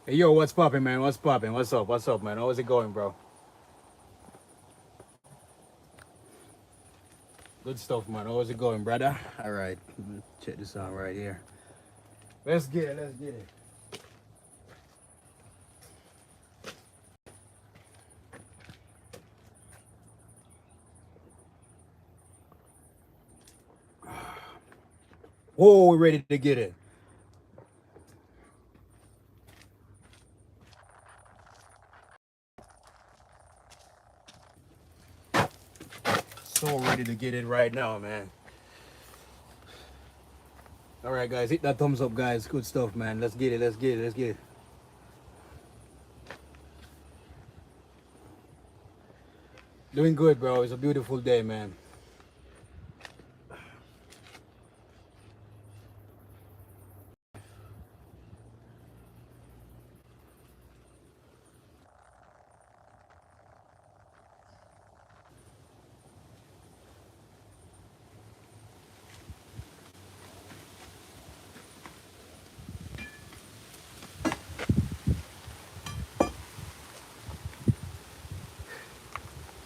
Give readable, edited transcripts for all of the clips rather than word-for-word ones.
Hey, yo, what's poppin', man? What's poppin'? What's up? What's up, man? How's it going, bro? Good stuff, man. How's it going, brother? All right, check this out right here. Let's get it. Let's get it. Whoa, we're ready to get it. So ready to get it right now, man. All right, guys, hit that thumbs up, guys. Good stuff, man. Let's get it. Let's get it. Let's get it. Doing good, bro. It's a beautiful day, man.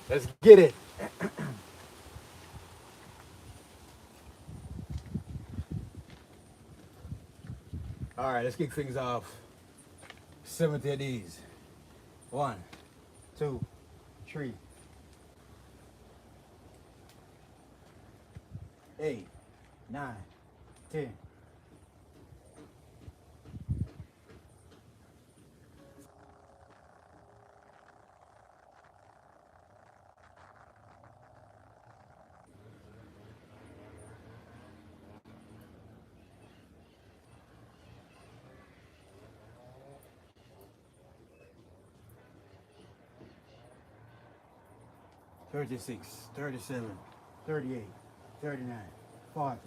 Let's get it. All right, let's kick things off. 70 of these. 1, 2, 3, 8, 9, 10. 36, 37, 38, 39, 40.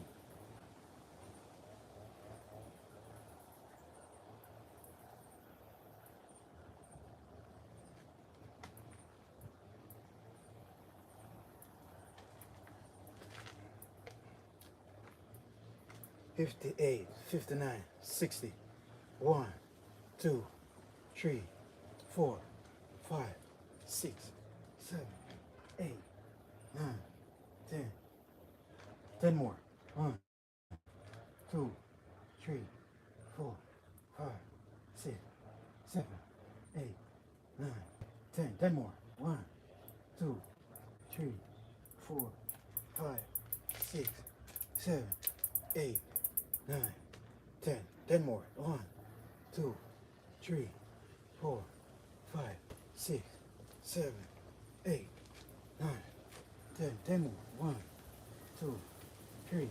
58, 59, 60. 1, 2, 3, 4, 5, 6, 7, 8, 9, 10. 10 more. 1, 2, 3, 4, 5, 6, 7, 8, 9, 10. 10 more. 1, 2, 3, 4, 5, 6, 7, 8, 9, 10. 10 more. 1, 2, 3, 4, 5, 6, 7, 8, 9, 10. 10 more. 1, 2, 3,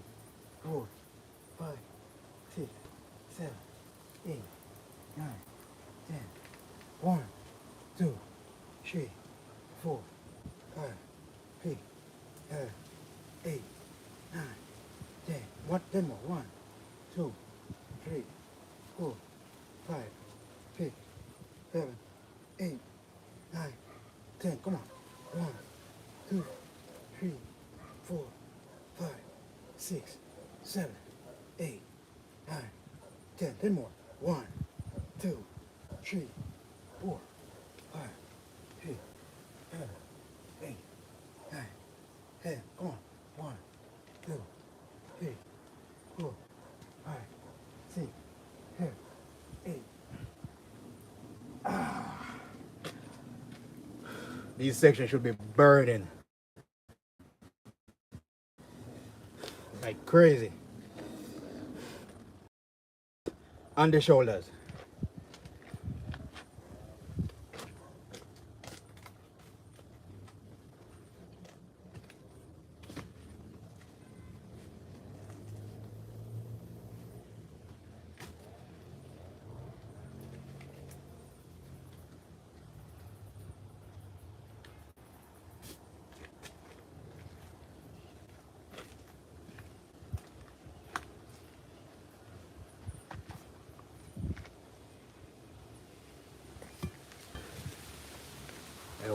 4, 5, 6, 7, 8, 9, 10. 1, 2, 3, 4, 5, 6, 7, 8, 9, 10. What? 10 more. 1, 2, 3, 4, 5, 6, 7, 8, 9, 10. Come on. 1, 2, 3, 4, 5, 6, 7, 8, 9, 10. 10 more. 1, 2, 3, 4, 5, 6, 7, 8, 9, 10. Come on. 1, 2, 3, 4, 5, 6, 7, 8. These sections should be burning like crazy. On the shoulders.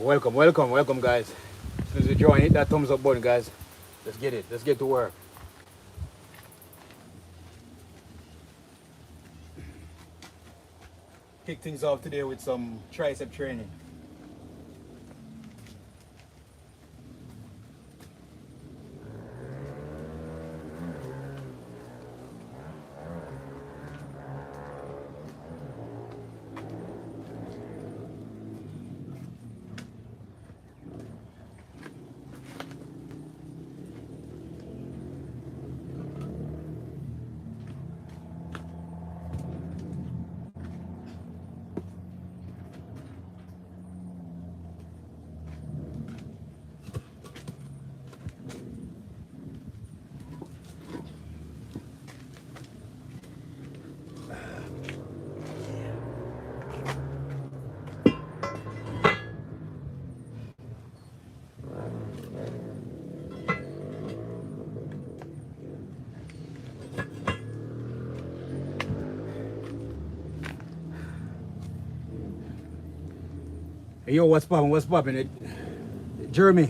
Welcome, welcome, welcome, guys. As soon as you join, hit that thumbs up button, guys. Let's get it. Let's get to work. kick things off today with some tricep training. Hey, yo, what's poppin'? What's poppin'? Jeremy,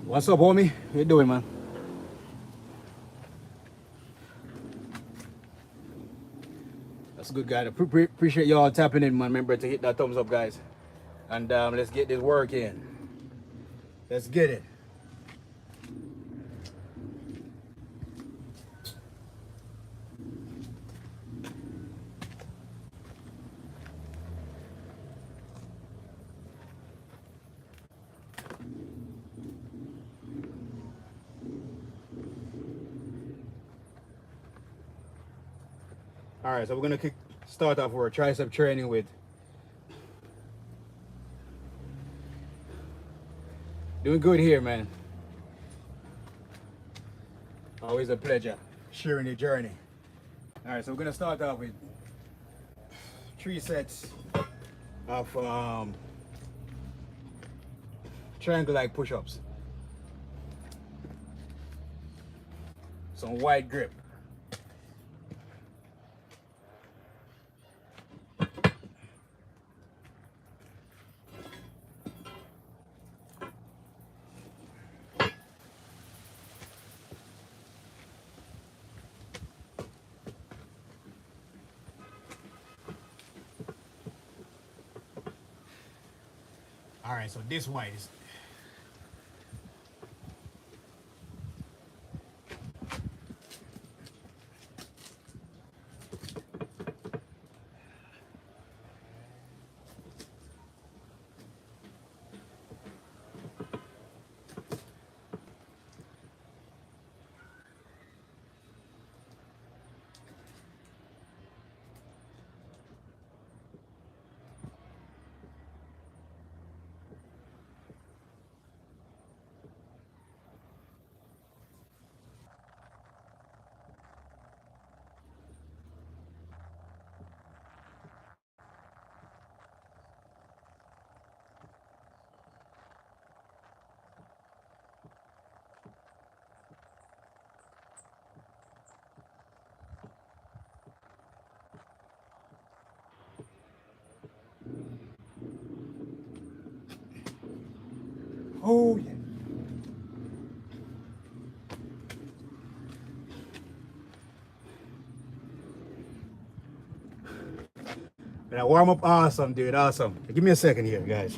what's up, homie? How you doing, man? That's a good guy. Appreciate y'all tapping in, man. Remember to hit that thumbs up, guys. And let's get this work in. Let's get it. All right, so we're gonna start off our tricep training with doing good here, man. Always a pleasure sharing the journey. All right, so we're gonna start off with 3 sets of triangle-like push-ups. Some wide grip. All right, so this way is oh yeah. That warm up awesome, dude. Awesome. Give me a second here, guys.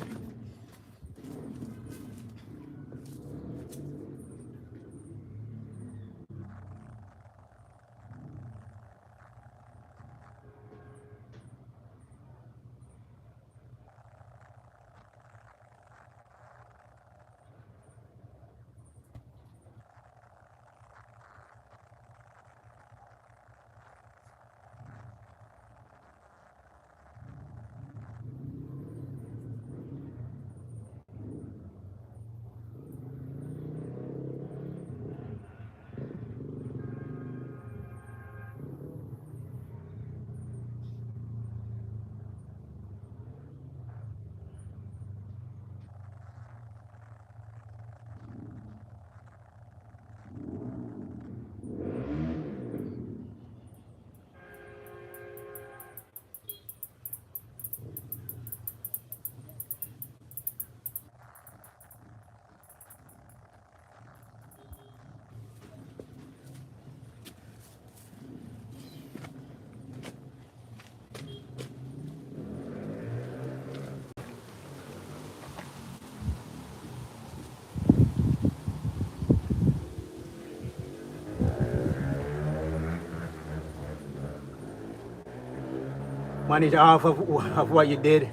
manage half of what you did.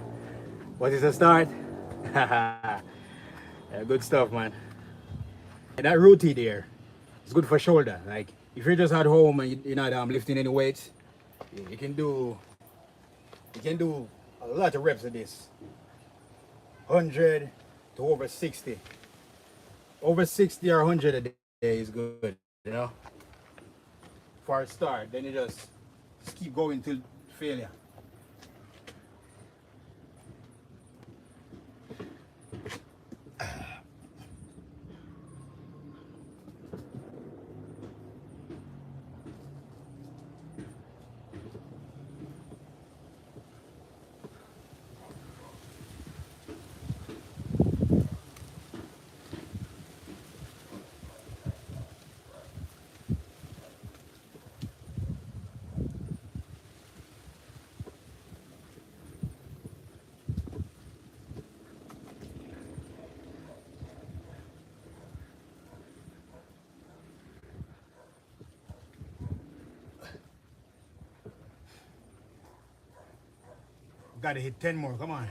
What is a start? Yeah, good stuff, man. And that roti there, it's good for shoulder. Like if you're just at home and you're not lifting any weights, you can do a lot of reps of this. 100 to over 60. Over 60 or 100 a day is good, you know, for a start. Then you just keep going till failure. Gotta hit 10 more, come on.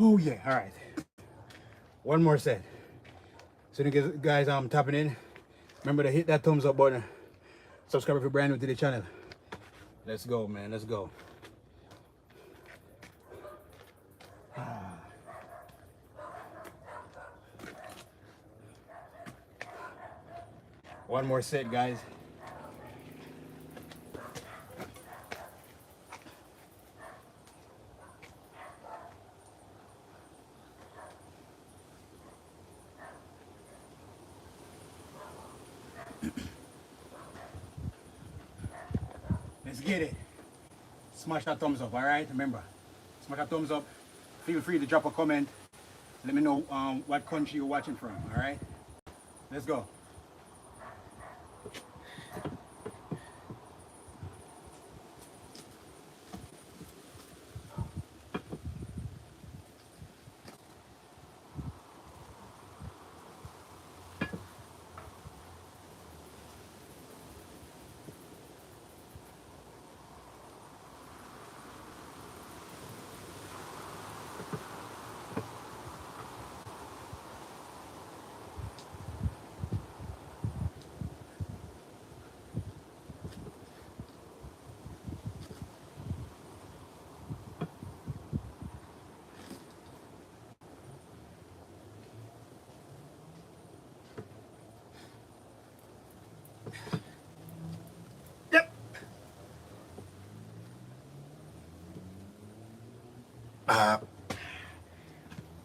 Oh yeah, all right. One more set. So you guys tapping in, remember to hit that thumbs up button. Subscribe if you're brand new to the channel. Let's go, man, let's go. One more set, guys. Let's get it. Smash that thumbs up, all right? Remember, smash that thumbs up. Feel free to drop a comment. Let me know what country you're watching from, all right? Let's go. Yep.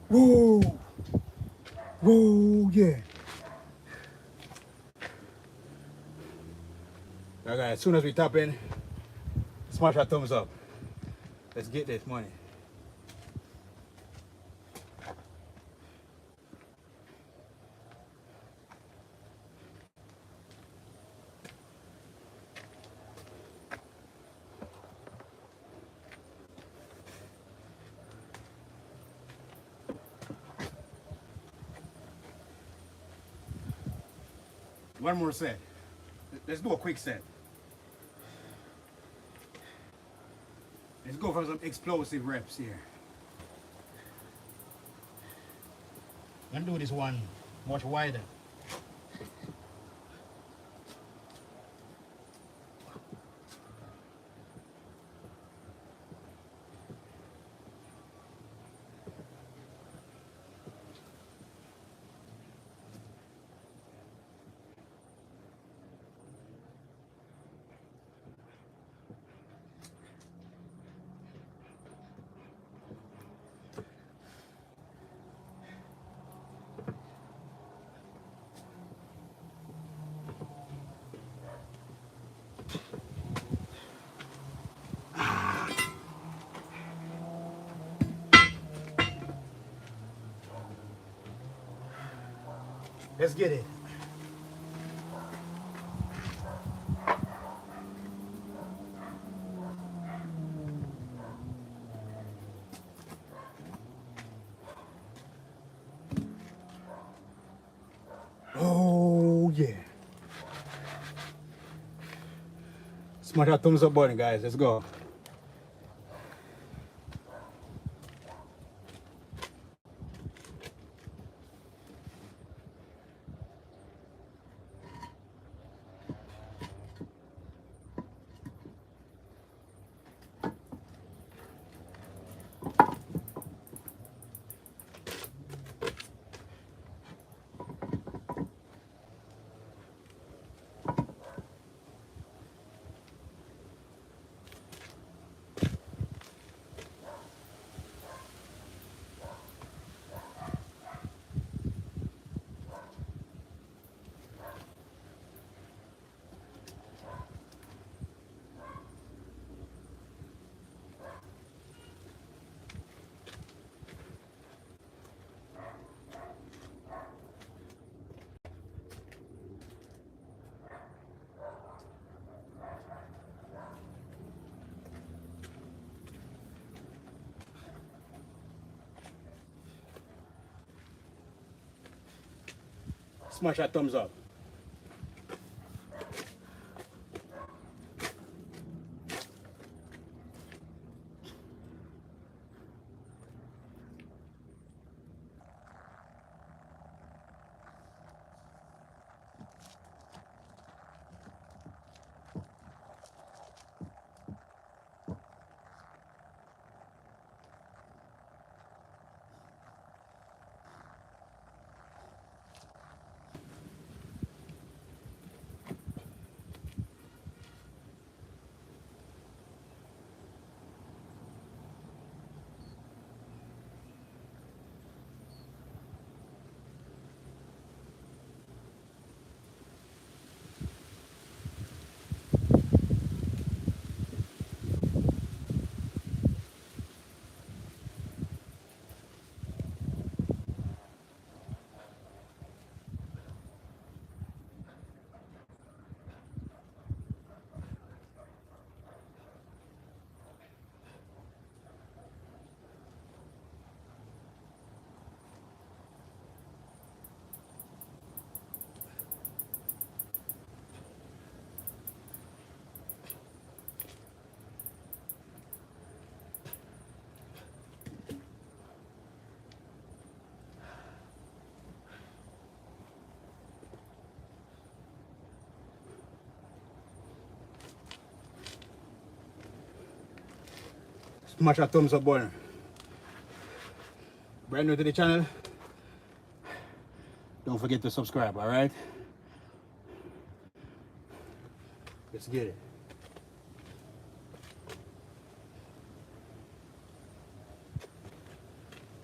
Whoa. Whoa, yeah. Okay, as soon as we tap in, smash that thumbs up. Let's get this money. One more set. Let's do a quick set. Let's go for some explosive reps here. I'm gonna do this one much wider. Let's get it. Yeah. Smash that thumbs up button, guys. Let's go. Smash that thumbs up. Smash that thumbs up button. Brand new to the channel, don't forget to subscribe, alright? Let's get it.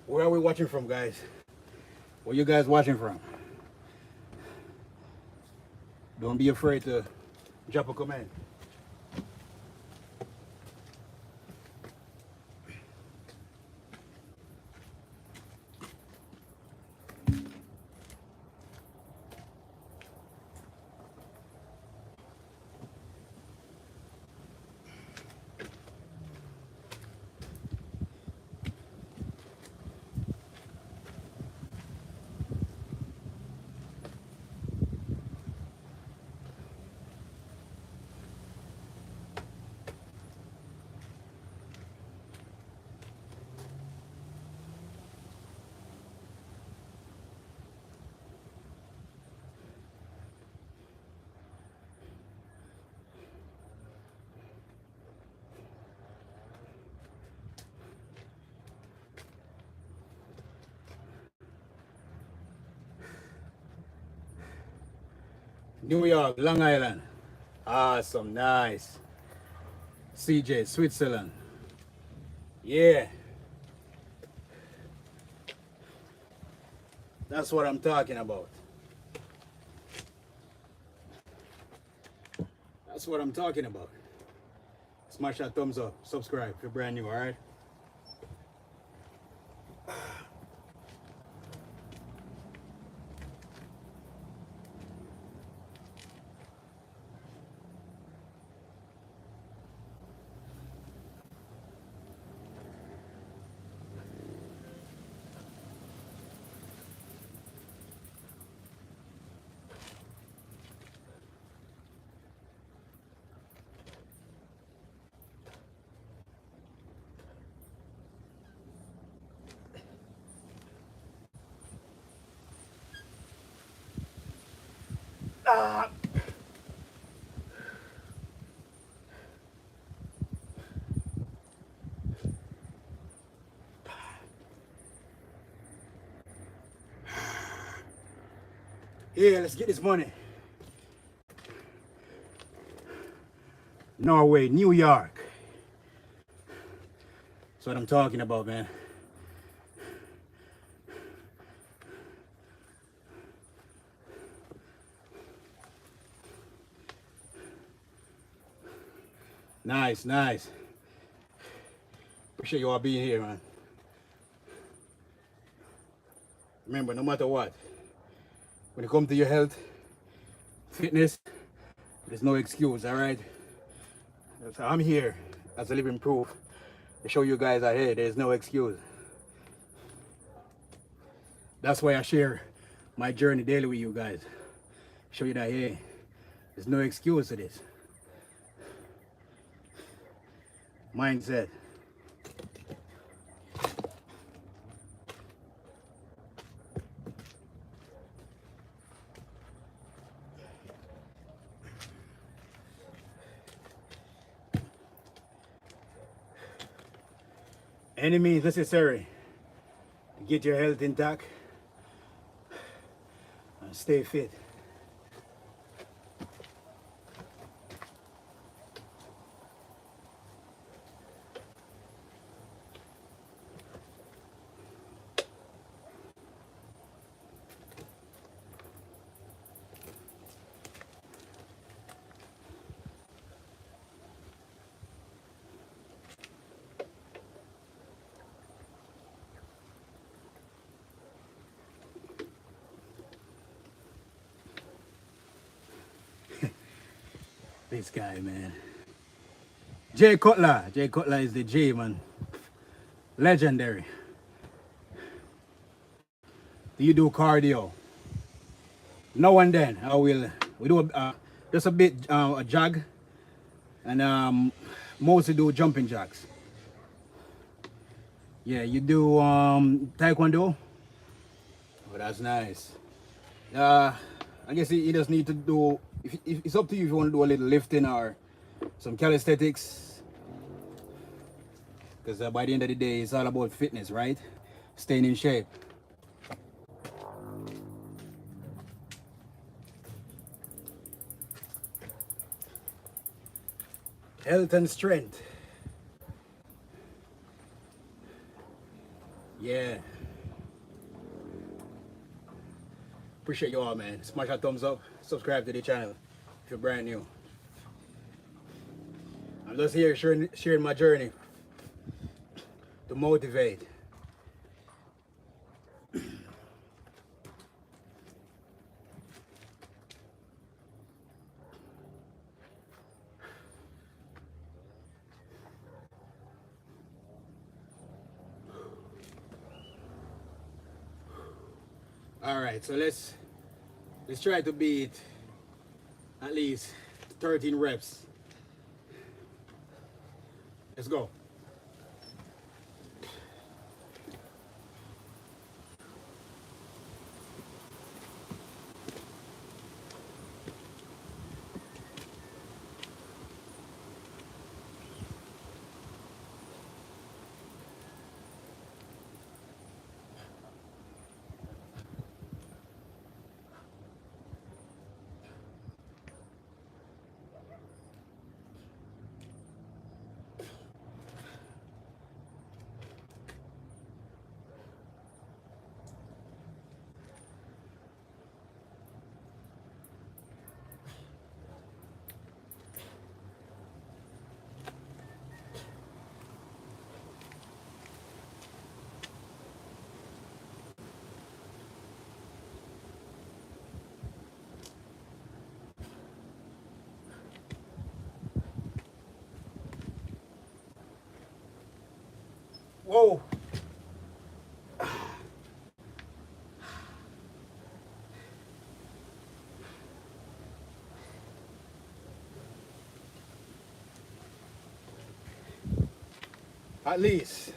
Where are we watching from, guys? Where you guys watching from? Don't be afraid to drop a comment. New York, Long Island. Awesome, nice. CJ, Switzerland. Yeah. That's what I'm talking about. That's what I'm talking about. Smash that thumbs up. Subscribe if you're brand new, alright? Ah. Yeah, let's get this money. Norway, New York. That's what I'm talking about, man. Nice, nice. Appreciate you all being here, man. Remember, no matter what, when it comes to your health, fitness, there's no excuse, all right? So I'm here as a living proof to show you guys that, hey, there's no excuse. That's why I share my journey daily with you guys. Show you that, hey, there's no excuse to this. Mindset. Any means necessary to get your health intact and stay fit. This guy, man. Jay Cutler. Jay Cutler is the J, man. Legendary. Do you do cardio? Now and then we do just a bit a jog and mostly do jumping jacks. Yeah, you do taekwondo. Oh, that's nice. I guess you just need to do. If it's up to you if you want to do a little lifting or some calisthenics. Because by the end of the day, it's all about fitness, right? Staying in shape. Health and strength. Yeah. Appreciate you all, man. Smash that thumbs up. Subscribe to the channel if you're brand new. I'm just here sharing my journey to motivate. All right, so let's try to beat at least 13 reps. Let's go. Whoa. At least.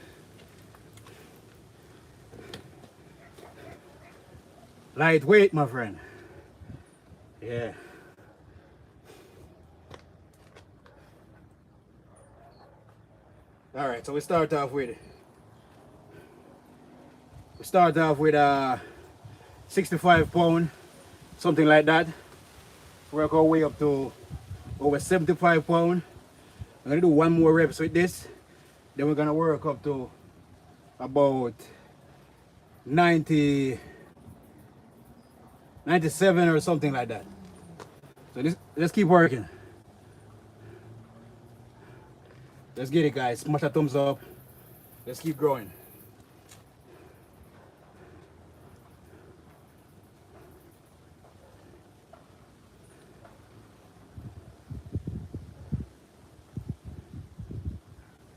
Lightweight, my friend. Yeah. All right, so we start off with 65 pound, something like that. Work our way up to over 75 pound. I'm gonna do one more reps with this. Then we're gonna work up to about 90, 97 or something like that. So let's keep working. Let's get it, guys. Smash a thumbs up. Let's keep growing.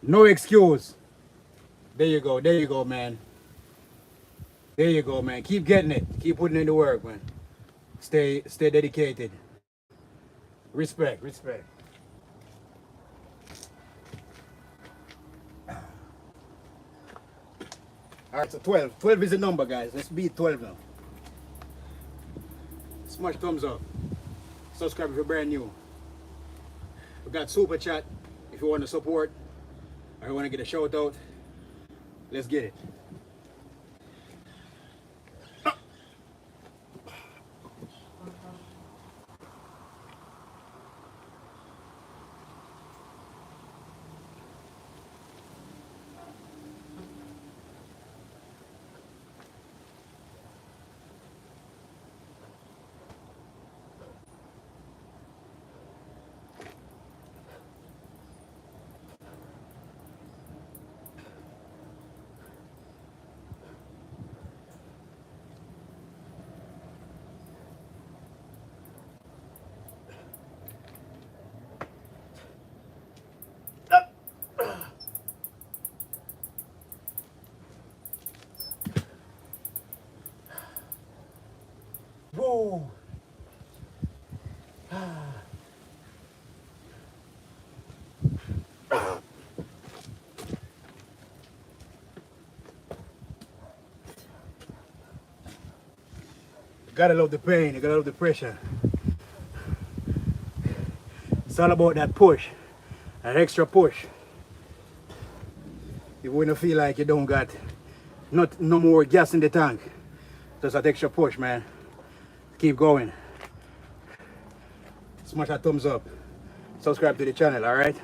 No excuse. There you go. There you go, man. There you go, man. Keep getting it. Keep putting in the work, man. Stay dedicated. Respect, respect. All right, so 12. 12 is the number, guys. Let's beat 12 now. Smash thumbs up. Subscribe if you're brand new. We got super chat if you want to support or you want to get a shout out. Let's get it. Whoa. Gotta love the pain, you gotta love the pressure. It's all about that push, that extra push. You wouldn't feel like you don't got no more gas in the tank. Just that extra push, man. Keep going. Smash that thumbs up. Subscribe to the channel, all right?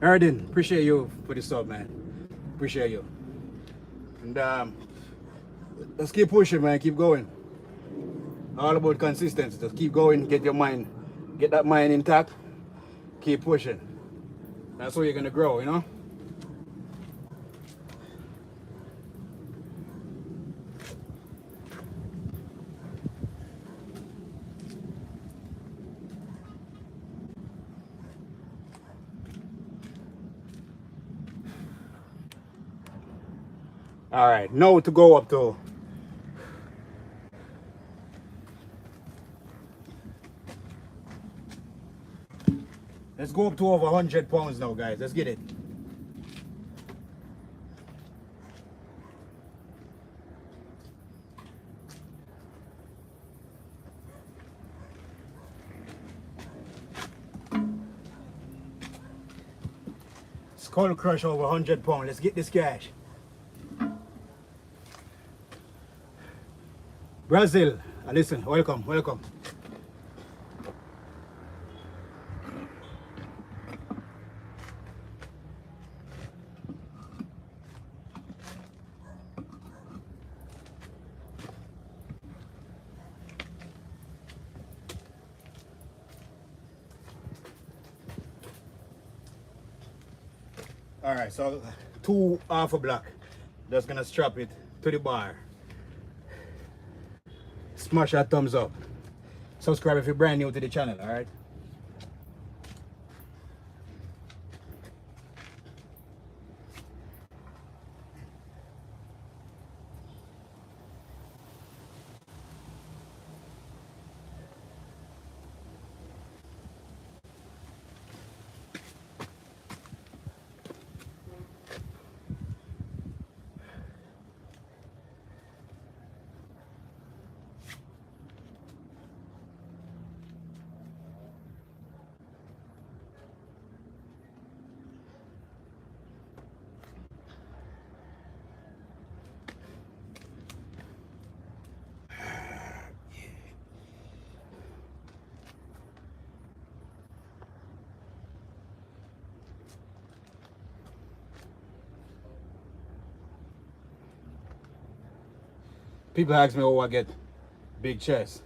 Erden, appreciate you for the sub, man. Appreciate you. And let's keep pushing, man. Keep going. All about consistency. Just keep going. Get that mind intact. Keep pushing. That's how you're gonna grow, you know? All right, now to go up to let's go up to over 100 pounds now, guys. Let's get it. Skull crush over 100 pounds. Let's get this cash. Brazil, listen, welcome, welcome. All right, so 2 half a block. Just gonna strap it to the bar. Smash that thumbs up. Subscribe if you're brand new to the channel, all right? People ask me, oh, I get big chest.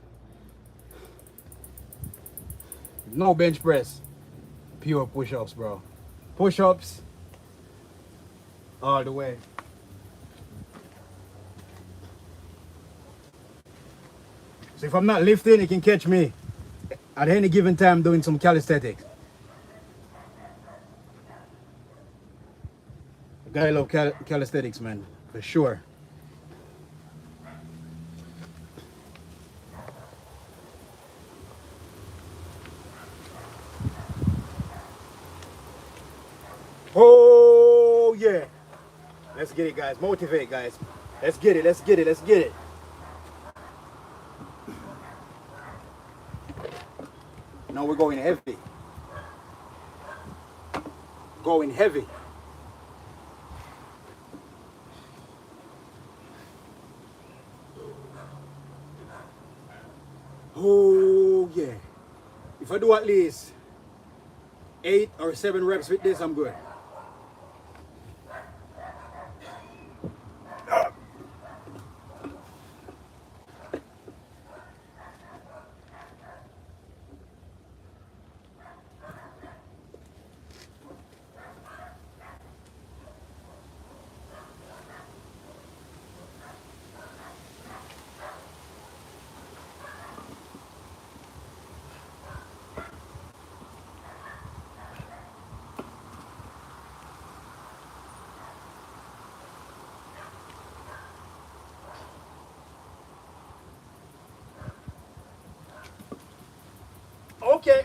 No bench press, pure push-ups, bro. Push-ups all the way. So if I'm not lifting, you can catch me at any given time doing some calisthenics. Gotta love calisthenics, man, for sure. Oh yeah. Let's get it, guys. Motivate, guys. Let's get it, let's get it, let's get it. Now we're going heavy. Going heavy. Oh yeah. If I do at least 8 or 7 reps with this, I'm good. Okay.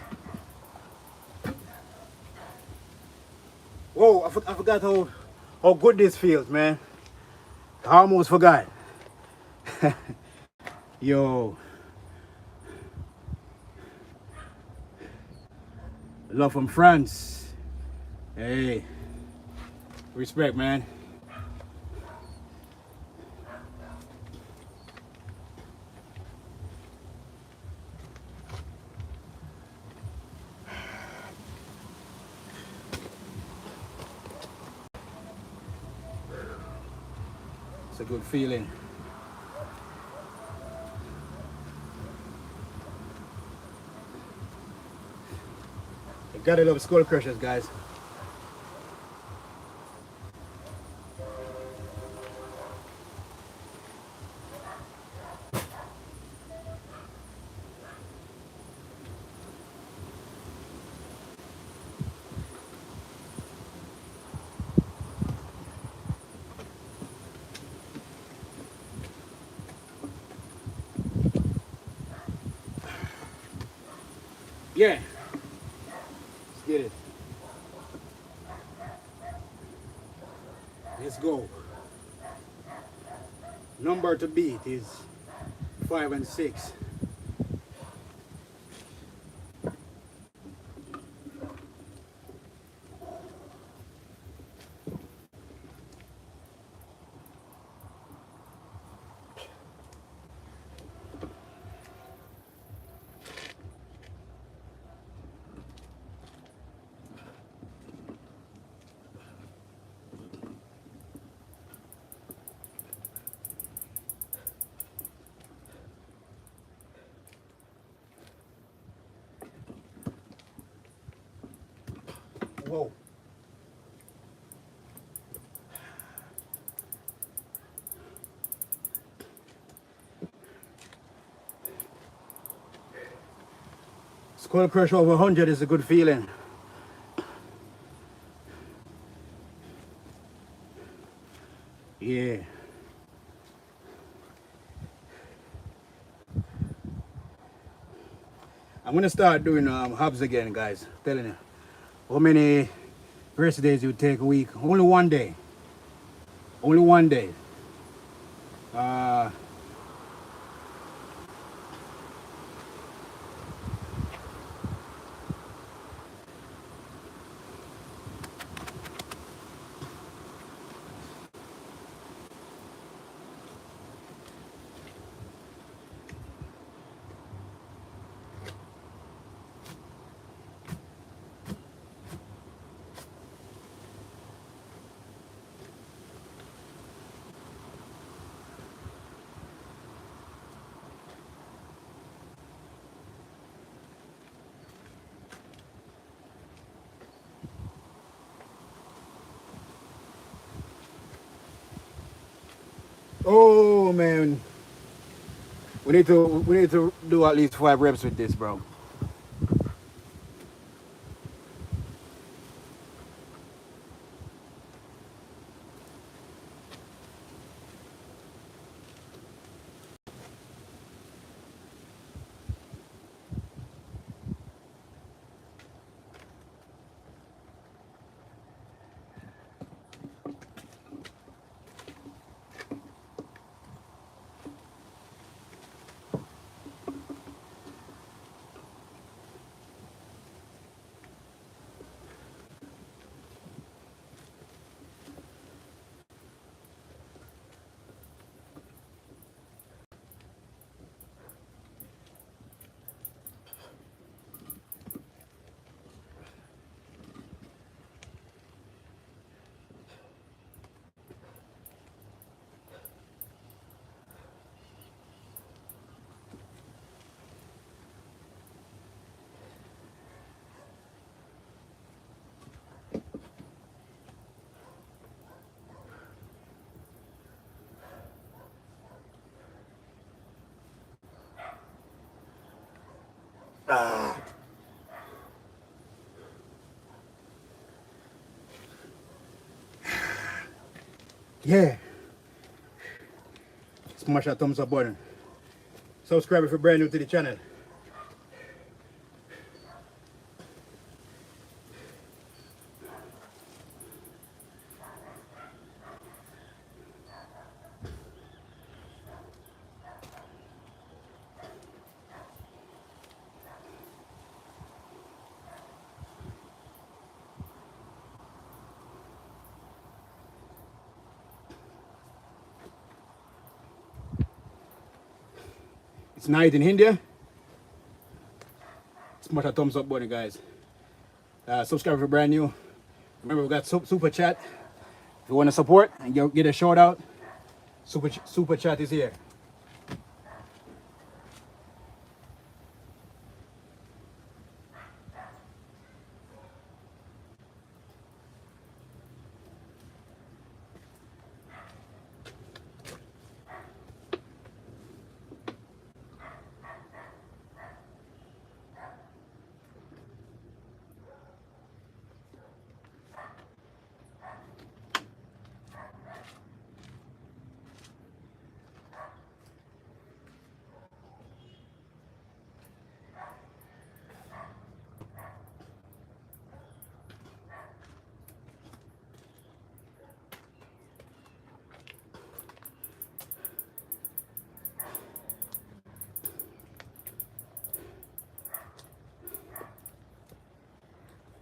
Whoa, I forgot how good this feels, man. I almost forgot. Yo. Love from France. Hey. Respect, man. It's a good feeling. You gotta love skull crushers, guys. Yeah. Let's get it. Let's go. Number to beat is 5 and 6. Whoa. Skull crush over 100 is a good feeling. Yeah. I'm gonna start doing hubs again, guys. I'm telling you. How many rest days you take a week? Only one day. Only one day. Uh, Oh man, we need to do at least 5 reps with this, bro. Yeah. Smash that thumbs up button. Subscribe if you're brand new to the channel. It's night in India. Smash that thumbs up button, guys. Subscribe if you're brand new. Remember, we got super chat. If you want to support and get a shout out, super chat is here.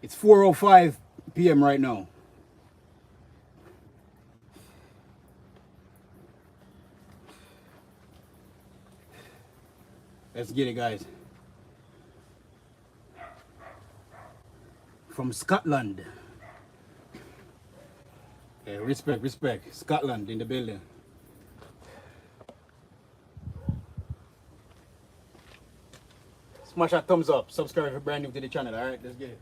It's 4:05 p.m. right now. Let's get it, guys. From Scotland. Yeah, respect. Scotland in the building. Smash that thumbs up. Subscribe if you're brand new to the channel. All right, let's get it.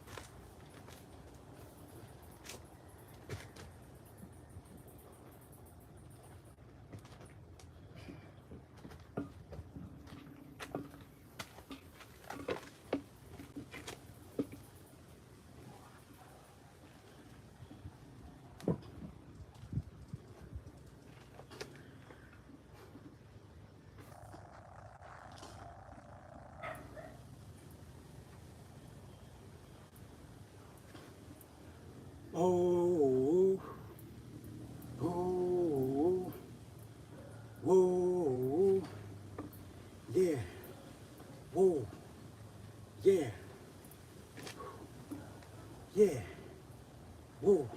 Oh, oh, whoa, yeah, whoa, yeah, yeah, whoa,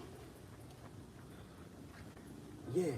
yeah.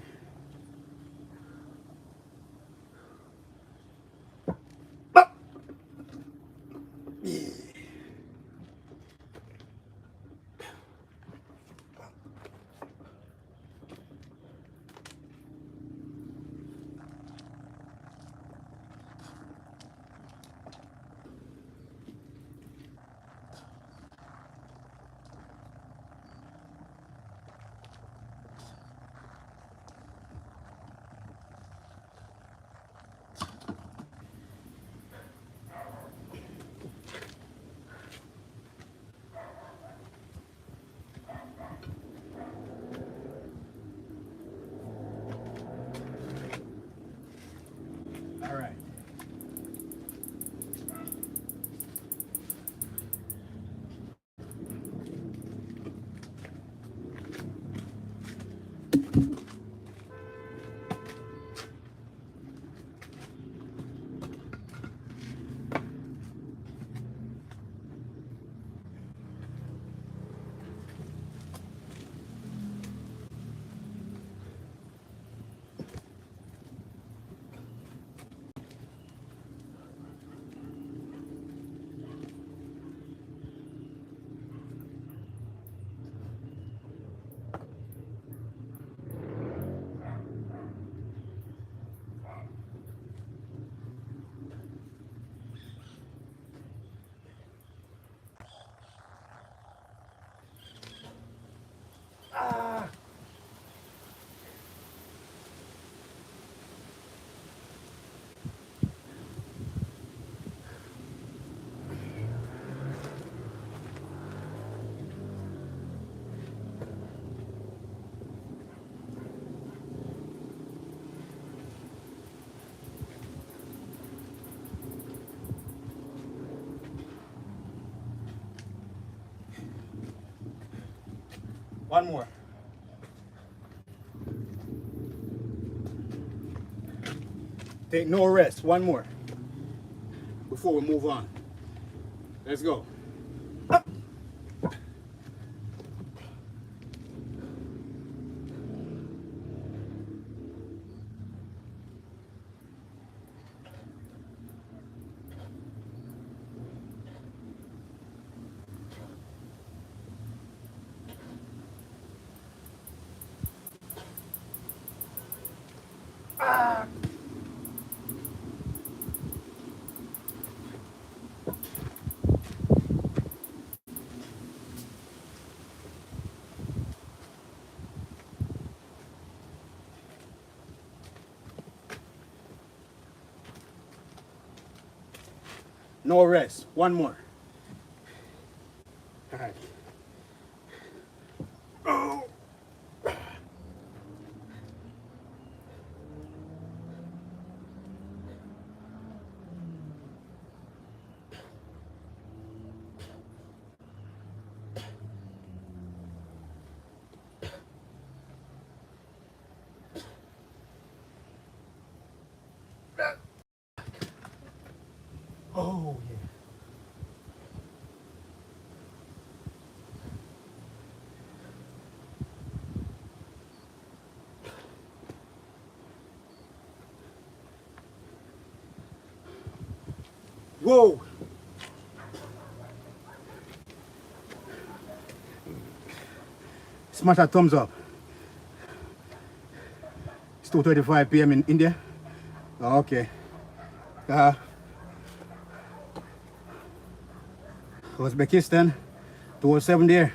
One more. Take no rest. One more. Before we move on. Let's go. Up. No rest. One more. All right. Oh. Oh, yeah. Whoa. Smash that thumbs up. It's 2:35 p.m. in India. Oh, okay. Uzbekistan, 207 there.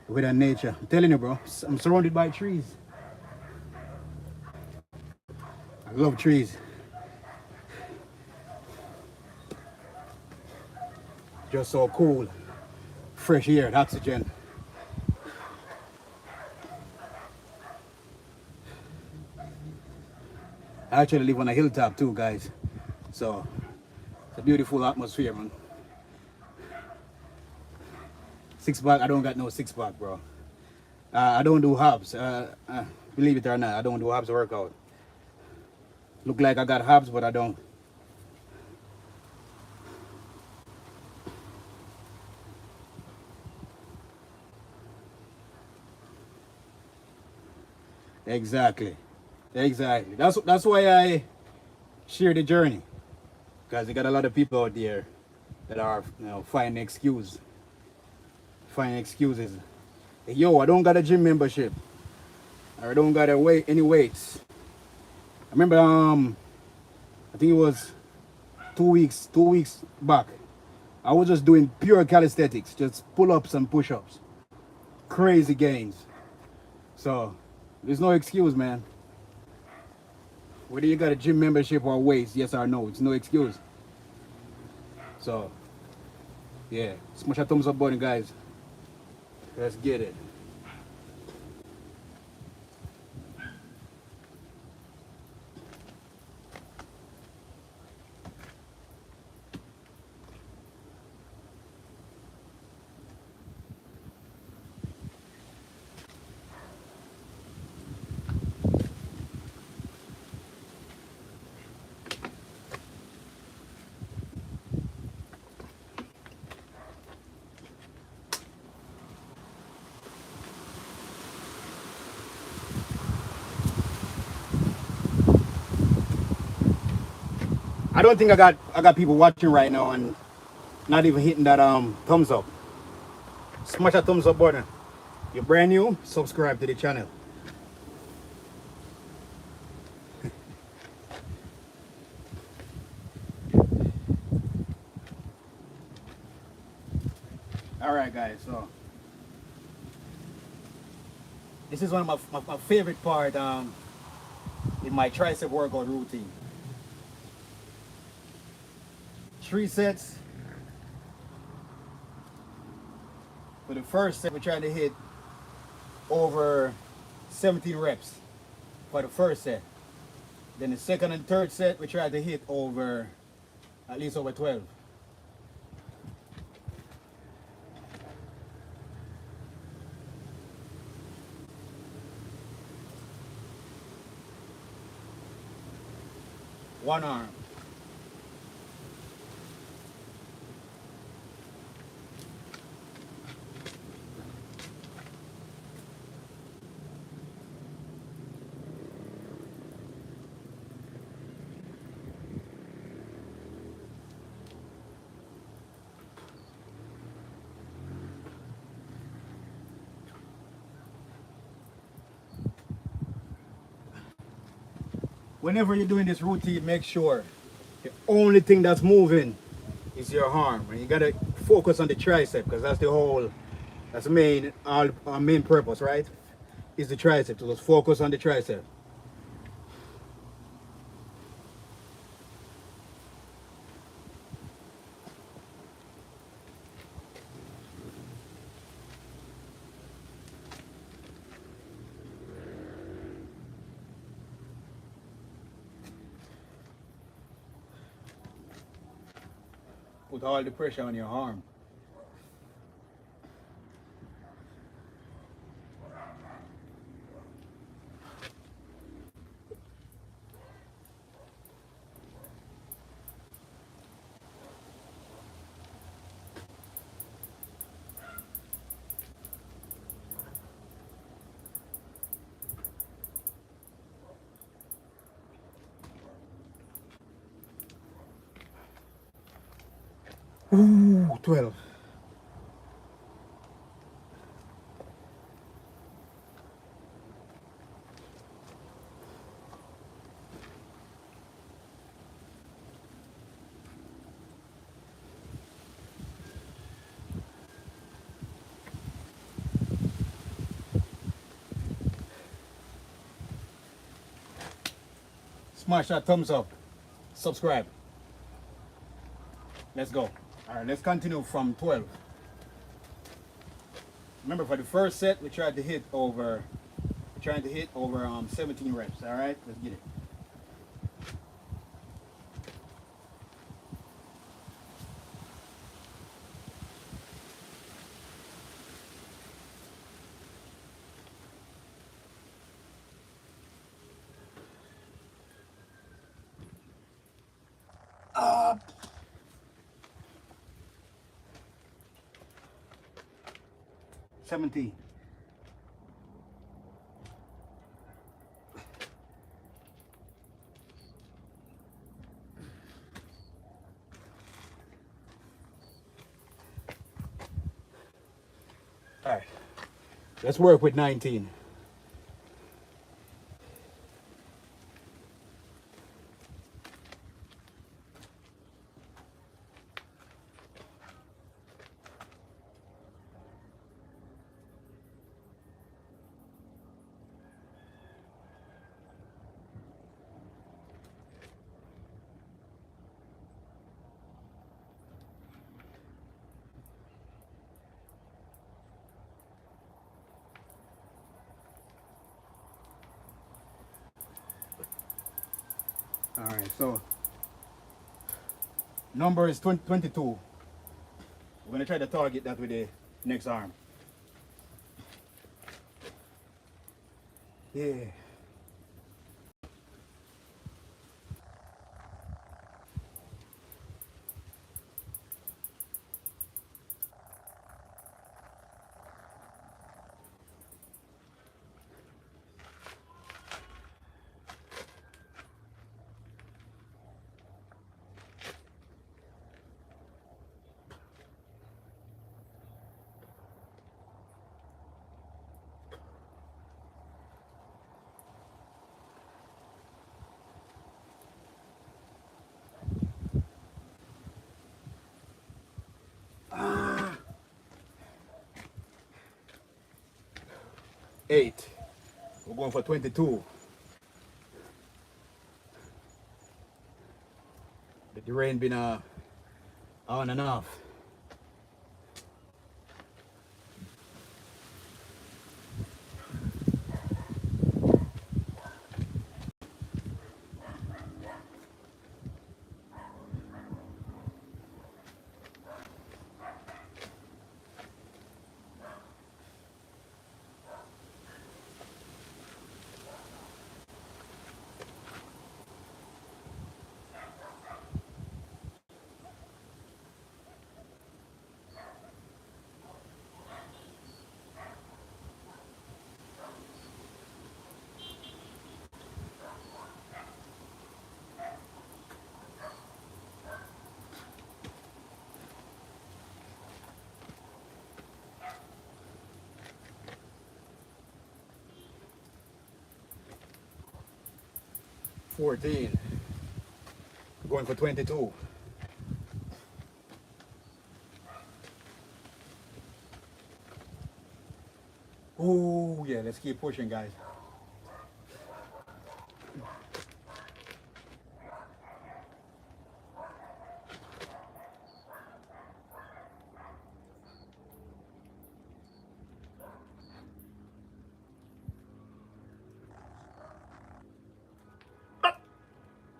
With that nature. I'm telling you, bro. I'm surrounded by trees. I love trees. Just so cool. Fresh air, oxygen. I actually live on a hilltop too, guys. So it's a beautiful atmosphere, man. Six pack, I don't got no six pack, bro. I don't do abs. Believe it or not, I don't do abs workout. Look like I got abs, but I don't. Exactly. Exactly. That's why I share the journey. Because you got a lot of people out there that are, finding excuses. Yo, I don't got a gym membership. Or I don't got any weights. I remember I think it was 2 weeks back. I was just doing pure calisthenics, just pull-ups and push-ups. Crazy gains. So there's no excuse, man. Whether you got a gym membership or weights, yes or no, it's no excuse. So yeah, smash that thumbs up button, guys. Let's get it. I don't think I got people watching right now and not even hitting that thumbs up. Smash that thumbs up button. You're brand new, subscribe to the channel. Alright guys, so this is one of my favorite part in my tricep workout routine. 3 sets. For the first set, we're trying to hit over 17 reps for the first set. Then the second and third set, we try to hit over at least over 12. one arm. Whenever you're doing this routine, make sure the only thing that's moving is your arm, and you gotta focus on the tricep because that's the main, our main purpose, right? Is the tricep. So let's focus on the tricep. Put all the pressure on your arm. Ooh, 12. Smash that thumbs up. Subscribe. Let's go. All right, let's continue from 12. Remember, for the first set, we're trying to hit over 17 reps. All right, let's get it. Up. 17. All right, let's work with 19. All right, so number is 22. We're gonna try to target that with the next arm. Yeah. Ah. 8. We're going for 22. The rain been on and off. 14. Going for 22. Oh yeah, let's keep pushing, guys.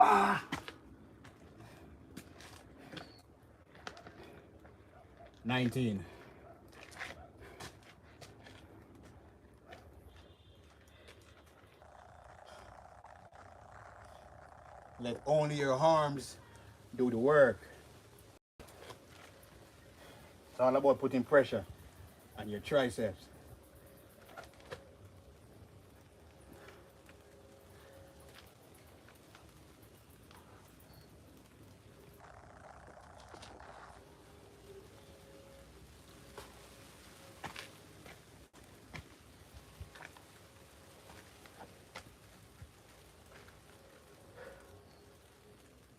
Ah. 19. Let only your arms do the work. It's all about putting pressure on your triceps.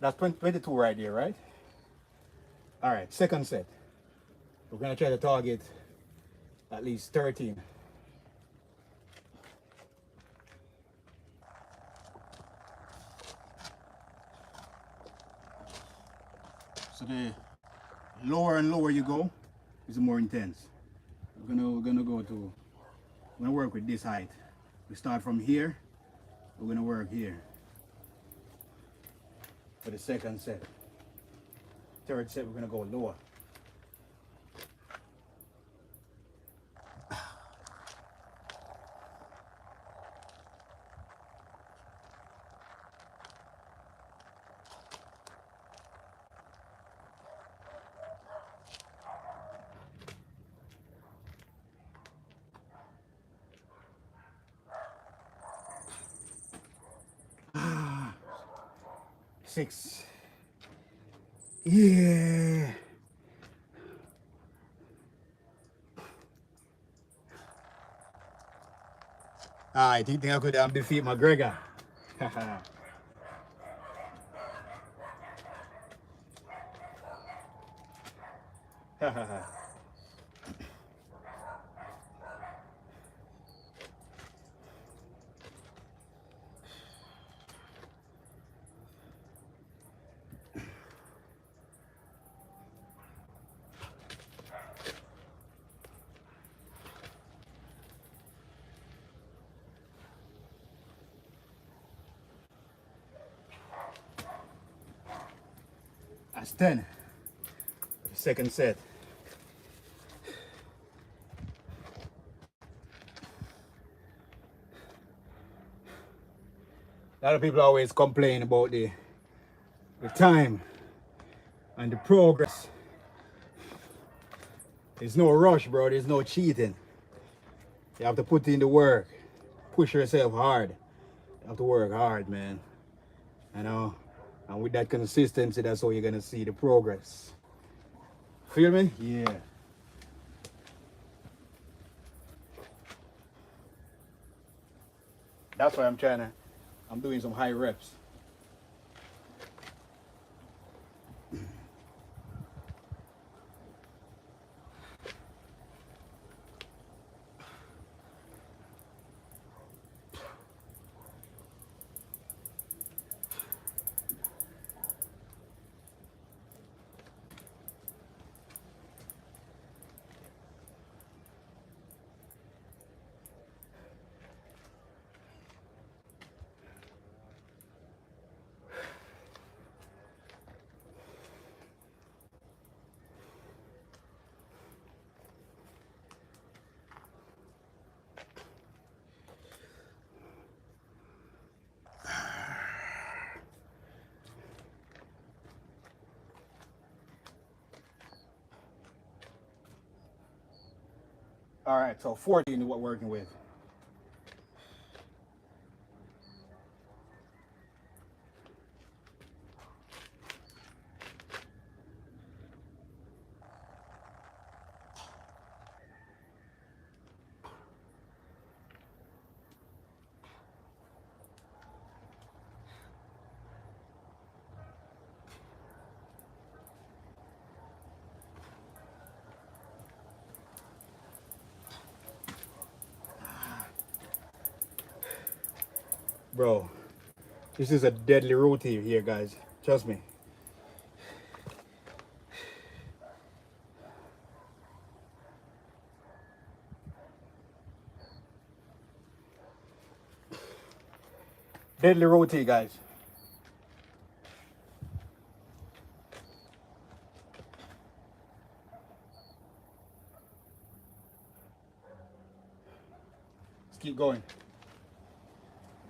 That's 22 right there, right? All right, second set. We're gonna try to target at least 13. So the lower and lower you go, is more intense. We're gonna work with this height. We start from here, we're gonna work here for the second set. Third set, we're gonna go lower. Six. Yeah. I think I could defeat McGregor. That's 10. Second set. A lot of people always complain about the time and the progress. There's no rush, bro. There's no cheating. You have to put in the work. Push yourself hard. You have to work hard, man. You know? And with that consistency, that's how you're gonna see the progress. Feel me? Yeah. That's why I'm doing some high reps. All right, so 14 is what we're working with. Bro, this is a deadly roti here, guys. Trust me. Deadly roti, guys. Let's keep going.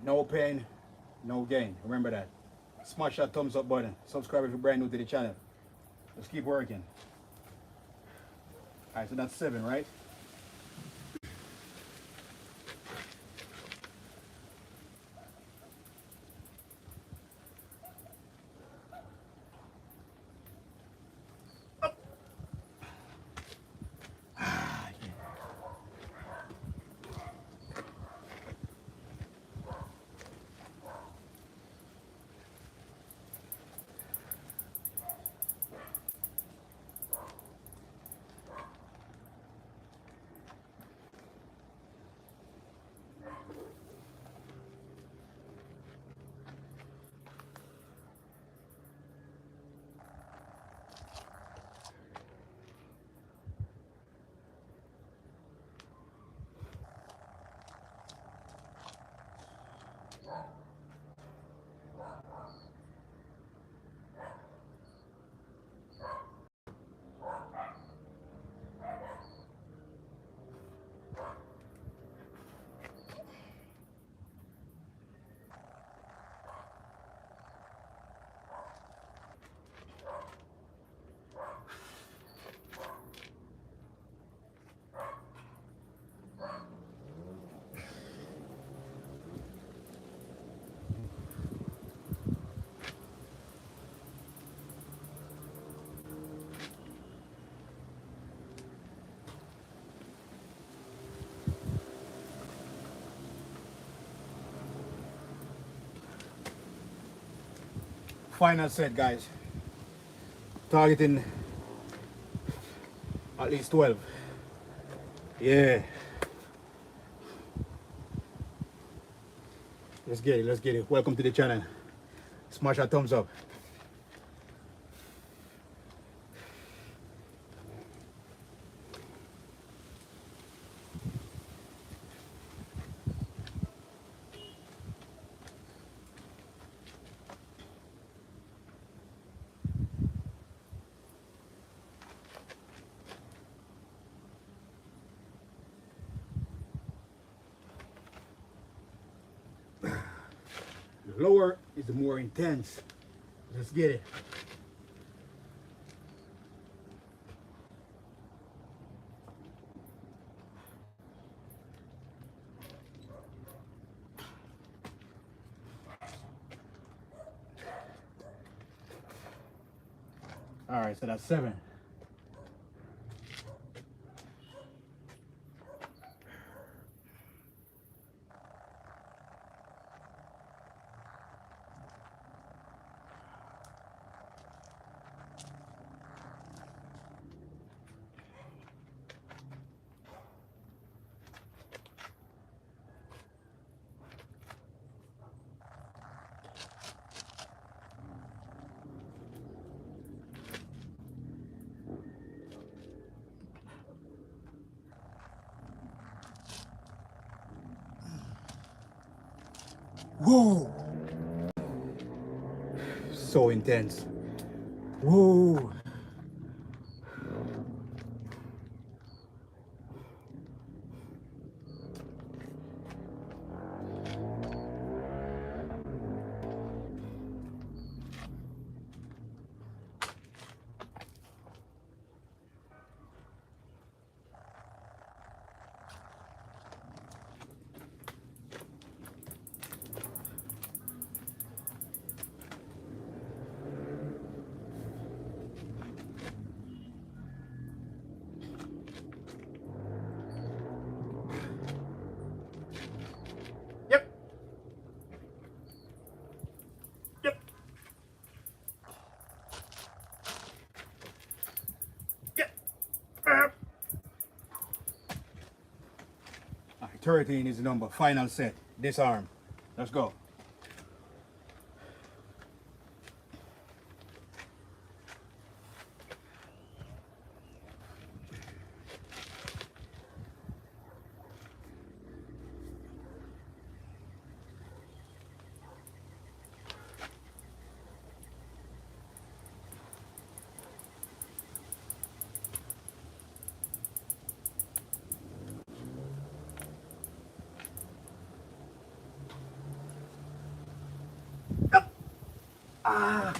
No pain, no gain. Remember that. Smash that thumbs up button. Subscribe if you're brand new to the channel. Let's keep working. All right, so that's 7, right? Final set, guys. Targeting at least 12. Yeah. Let's get it, let's get it. Welcome to the channel. Smash that thumbs up. The lower is the more intense. Let's get it. All right, so that's 7. Whoa! So intense. Whoa! Yep. Yep. Yep. All right, 13 is the number. Final set. Disarm. Let's go. I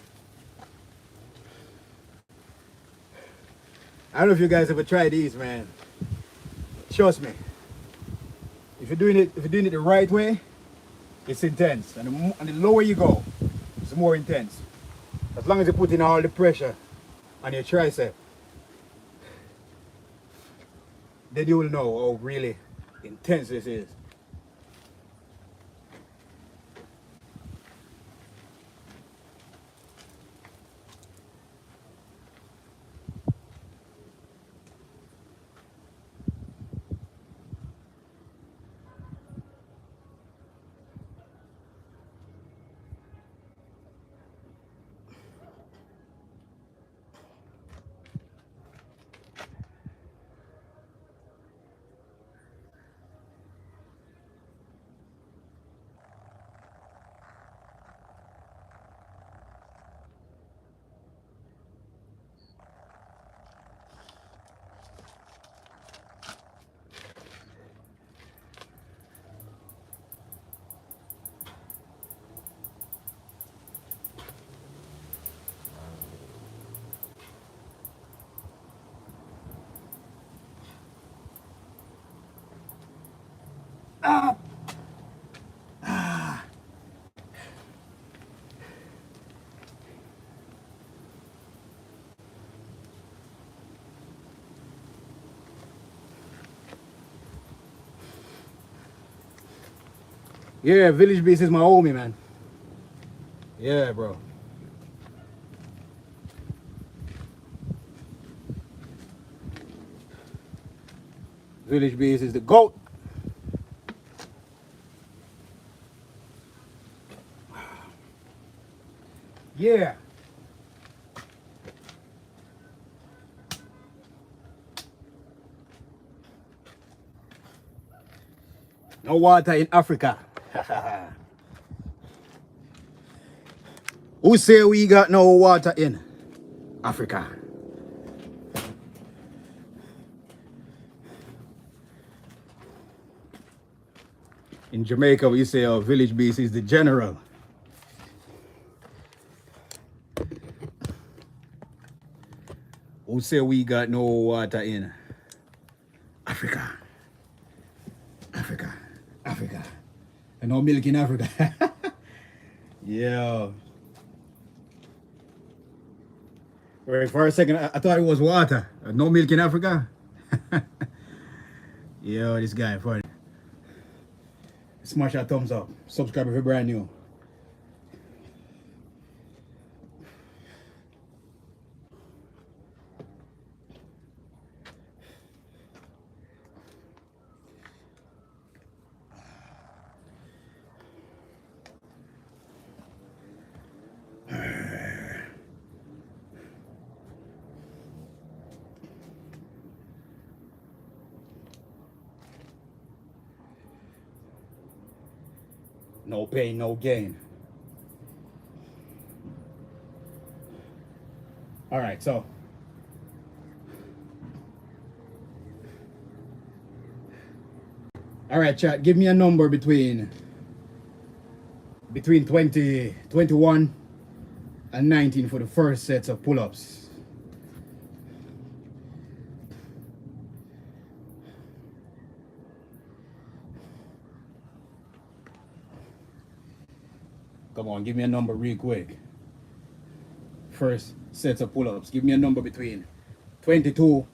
don't know if you guys ever tried these, man. Trust me. If you're doing it the right way, it's intense. And the lower you go, it's more intense. As long as you put in all the pressure on your tricep, then you will know how really intense this is. Yeah, Village Beast is my homie, man. Yeah, bro. Village Beast is the GOAT. Yeah. No water in Africa. Who say we got no water in Africa? In Jamaica, we say our Village Beast is the general. Who say we got no water in Africa? Africa. Africa. And no milk in Africa. Yeah. Right, for a second, I thought it was water. No milk in Africa. Yo, this guy, funny. Smash that thumbs up. Subscribe if you're brand new. No pain, no gain. All right, so all right, chat, give me a number between 20, 21 and 19 for the first sets of pull-ups. Come on, give me a number real quick. First sets of pull-ups. Give me a number between 22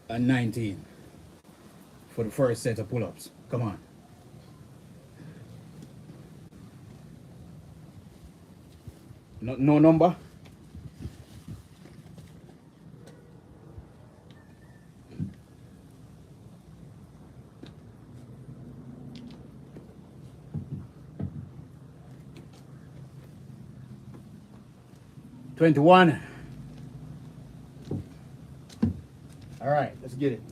and 19 for the first set of pull-ups. Come on. No number? $21. All right, let's get it.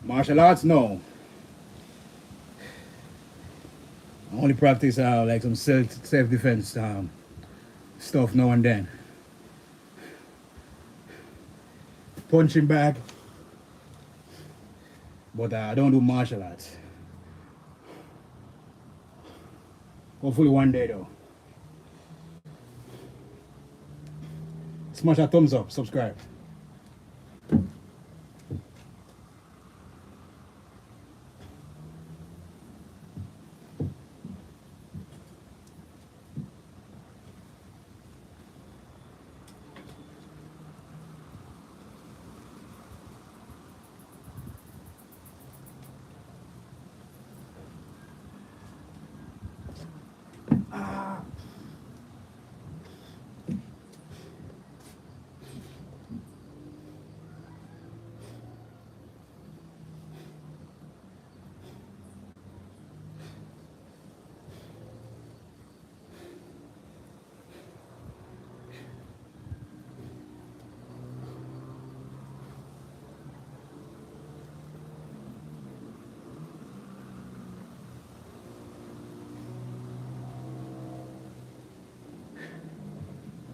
Martial arts, no. I only practice like some self defense stuff now and then. Punching bag, but I don't do martial arts. Hopefully one day though. Smash that thumbs up, subscribe.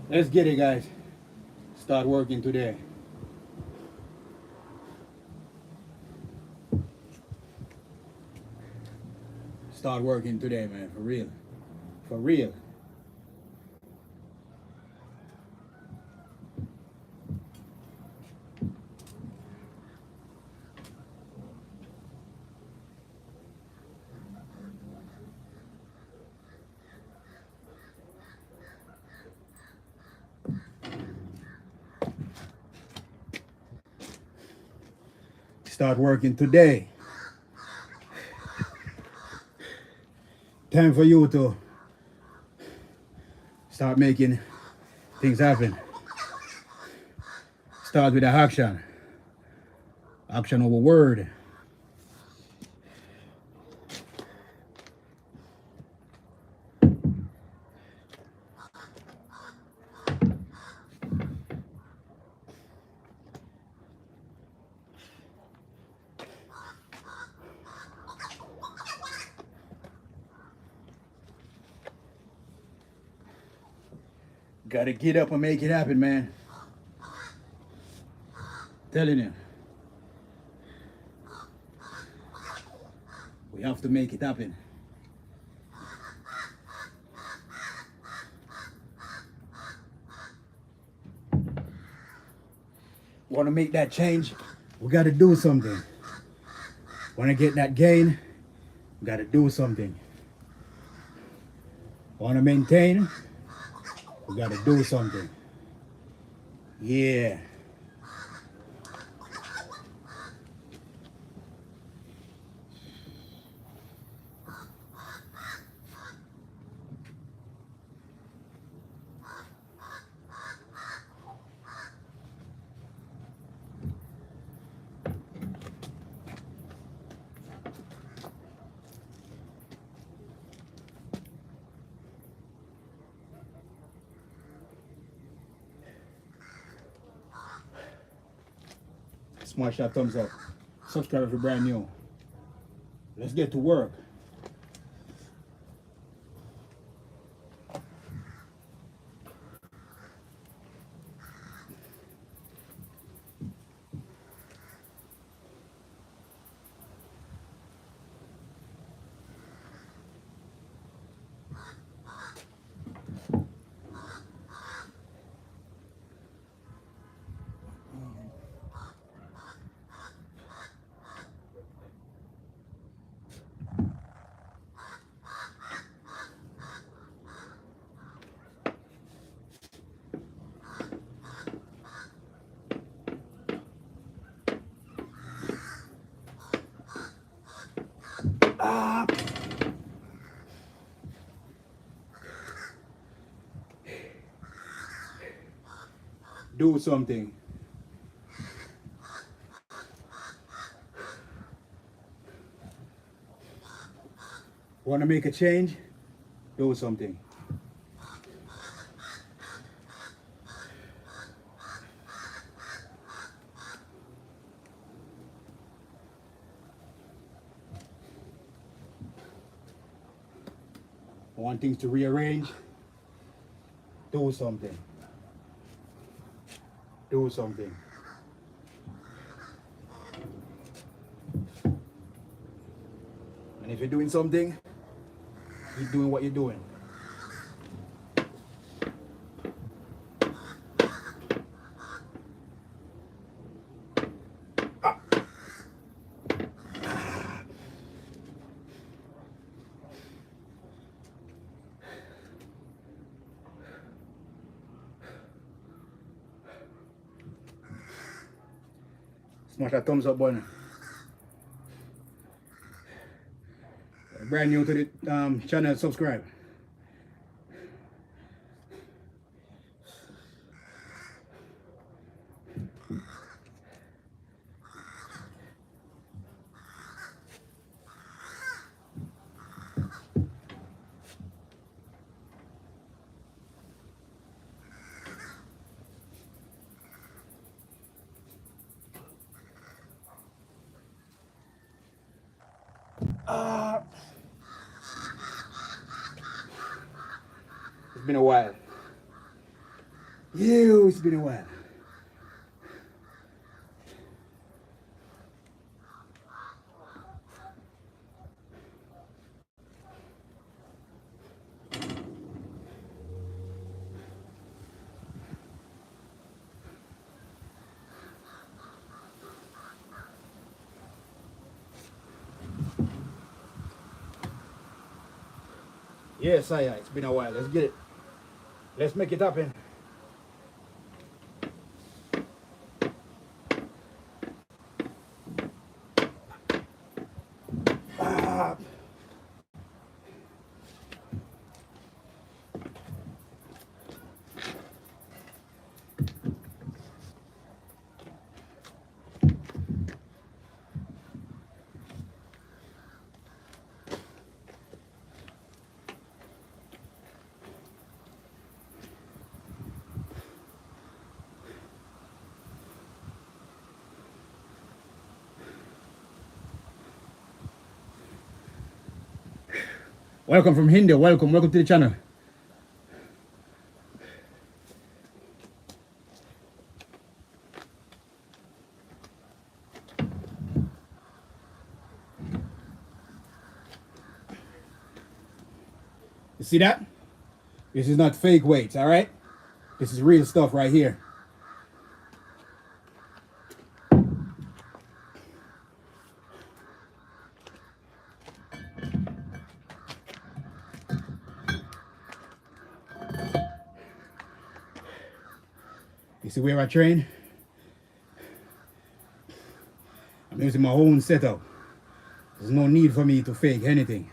Let's get it, guys. Start working today. Start working today, man. For real. For real. Start working today. Time for you to start making things happen. Start with the action. Action over word. Gotta get up and make it happen, man. Telling you. We have to make it happen. Want to make that change? We got to do something. Want to get that gain? We got to do something. Want to maintain? We got to do something. Yeah. Smash that thumbs up. Subscribe if you're brand new. Let's get to work. Do something. Want to make a change? Do something. Want things to rearrange? Do something. Do something. And if you're doing something, keep doing what you're doing. Smash that thumbs up button. Brand new to the channel, subscribe. It's been a while. It's been a while. Yes, it's been a while. Let's get it. Let's make it happen. Welcome from India. Welcome to the channel. You see that? This is not fake weights, all right? This is real stuff right here. You see where I train? I'm using my own setup. There's no need for me to fake anything.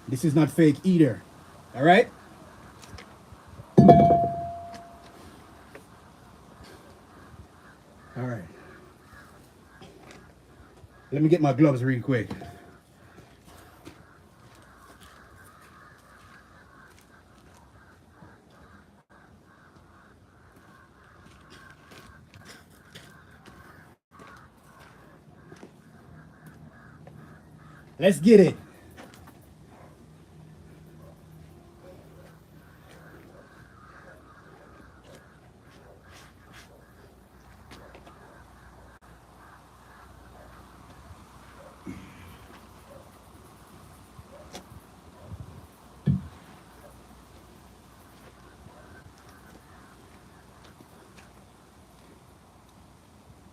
This is not fake either. All right? All right. Let me get my gloves real quick. Let's get it.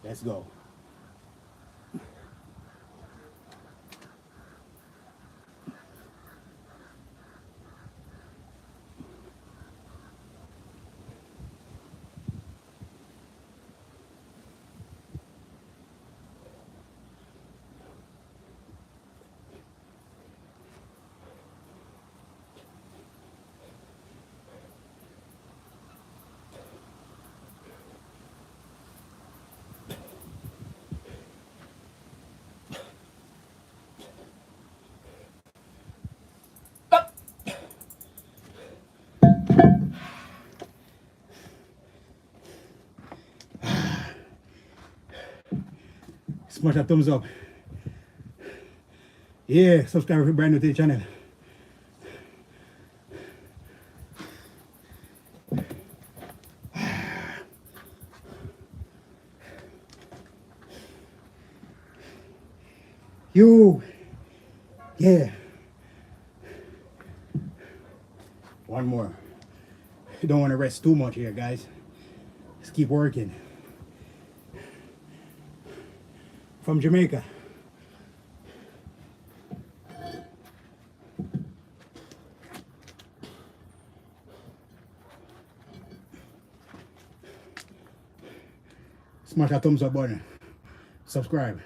Let's go. smash that thumbs up. Yeah, subscribe if you're brand new to the channel. You, yeah. One more. You don't want to rest too much here, guys. Just keep working. From Jamaica. Smash that thumbs up button. Subscribe.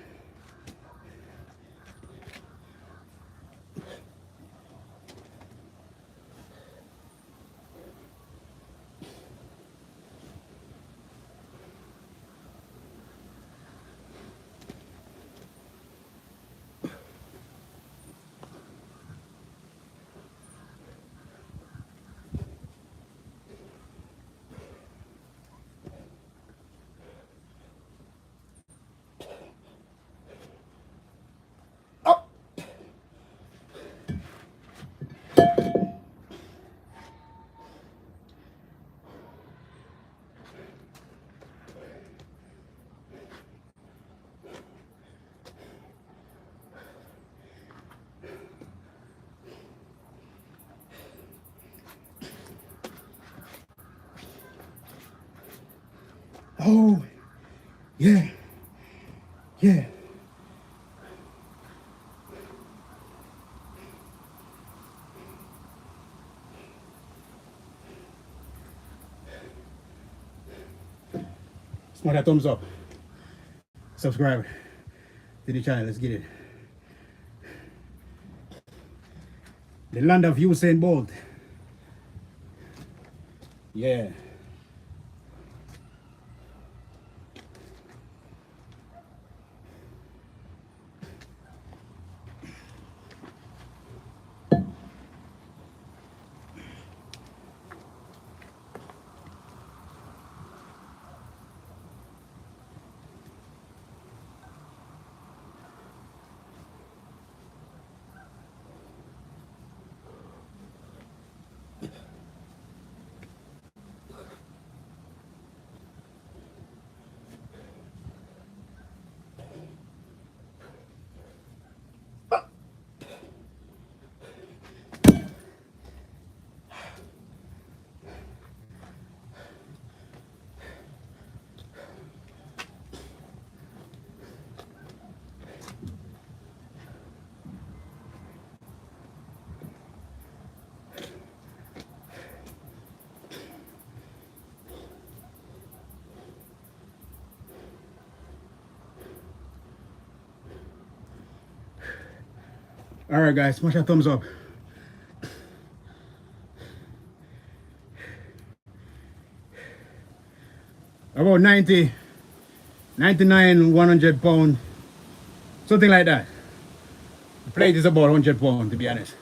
Oh, yeah, yeah. Smash that thumbs up. Subscribe to the channel. Let's get it. The land of Usain Bolt. Yeah. All right, guys, smash that thumbs up. About 90, 99, 100 pound, something like that. The plate is about 100 pound, to be honest.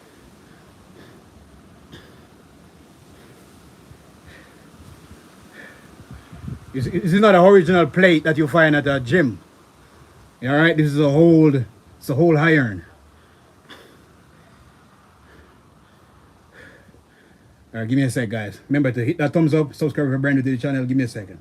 This is not an original plate that you find at a gym. All right, this is it's a whole iron. All right, give me a sec, guys. Remember to hit that thumbs up, subscribe if you're brand new to the channel. Give me a second.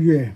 yeah.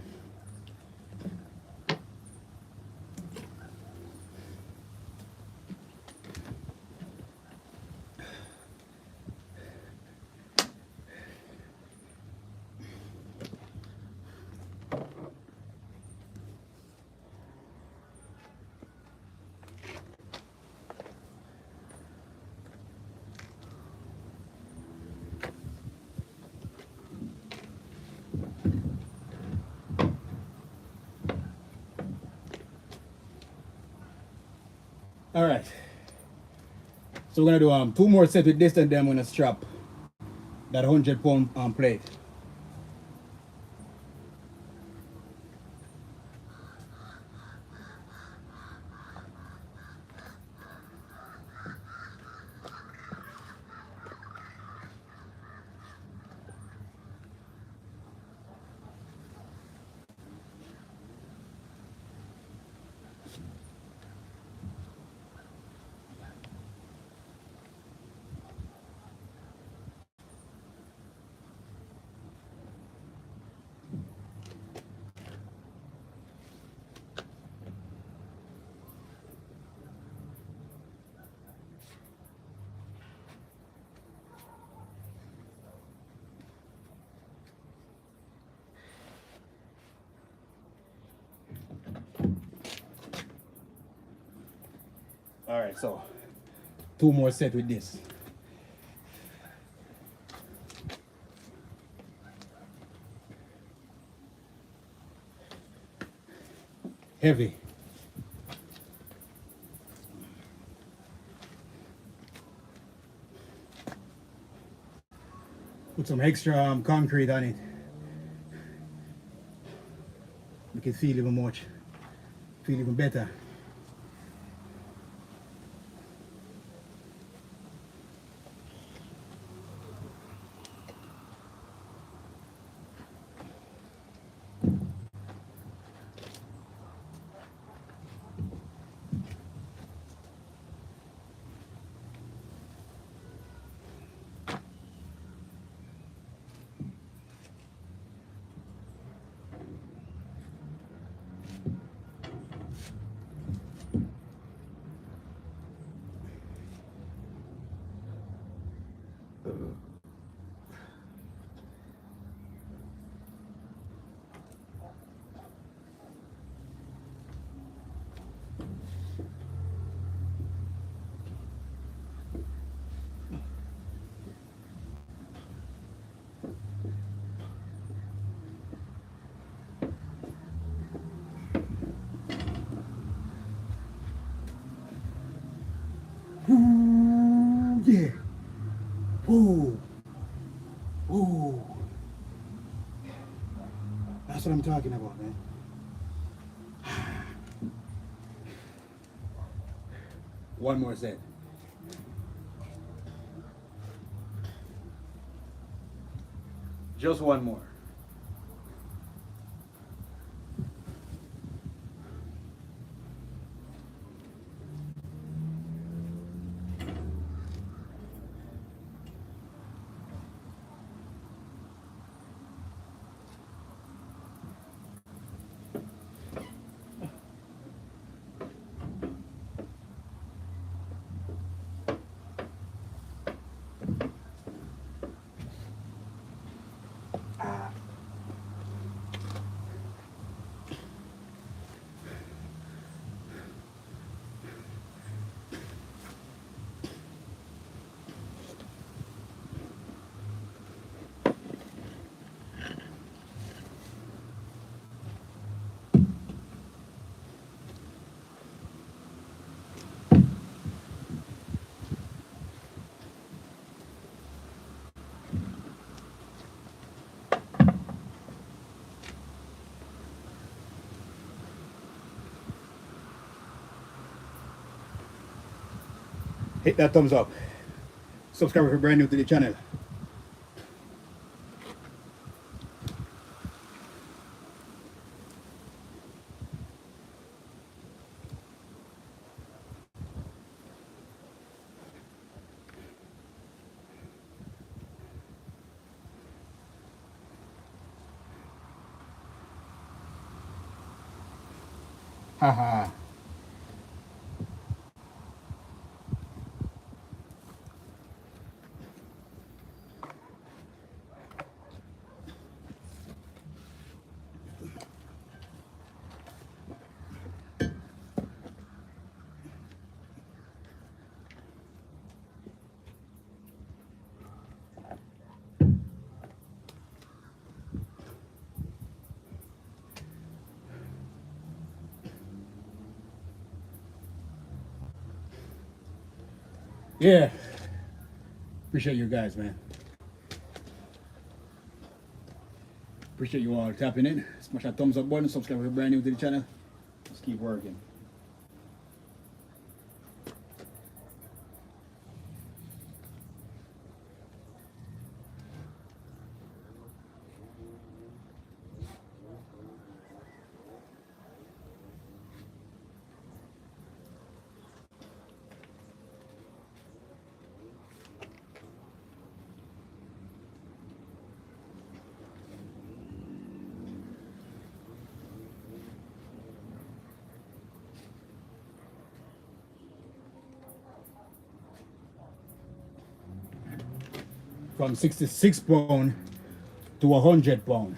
All right. So we're gonna do two more sets with this, and then I'm gonna strap that 100 pound plate. All right, so two more sets with this. Heavy. Put some extra concrete on it. Make it feel even much, feel even better. Ooh, yeah. Ooh. Ooh. That's what I'm talking about, man. One more set. Just one more. Hit that thumbs up. Subscribe if you're brand new to the channel. Haha. Yeah. Appreciate you guys, man. Appreciate you all tapping in. Smash that thumbs up button, subscribe if you're brand new to the channel. Let's keep working. From 66 pound to 100 pound.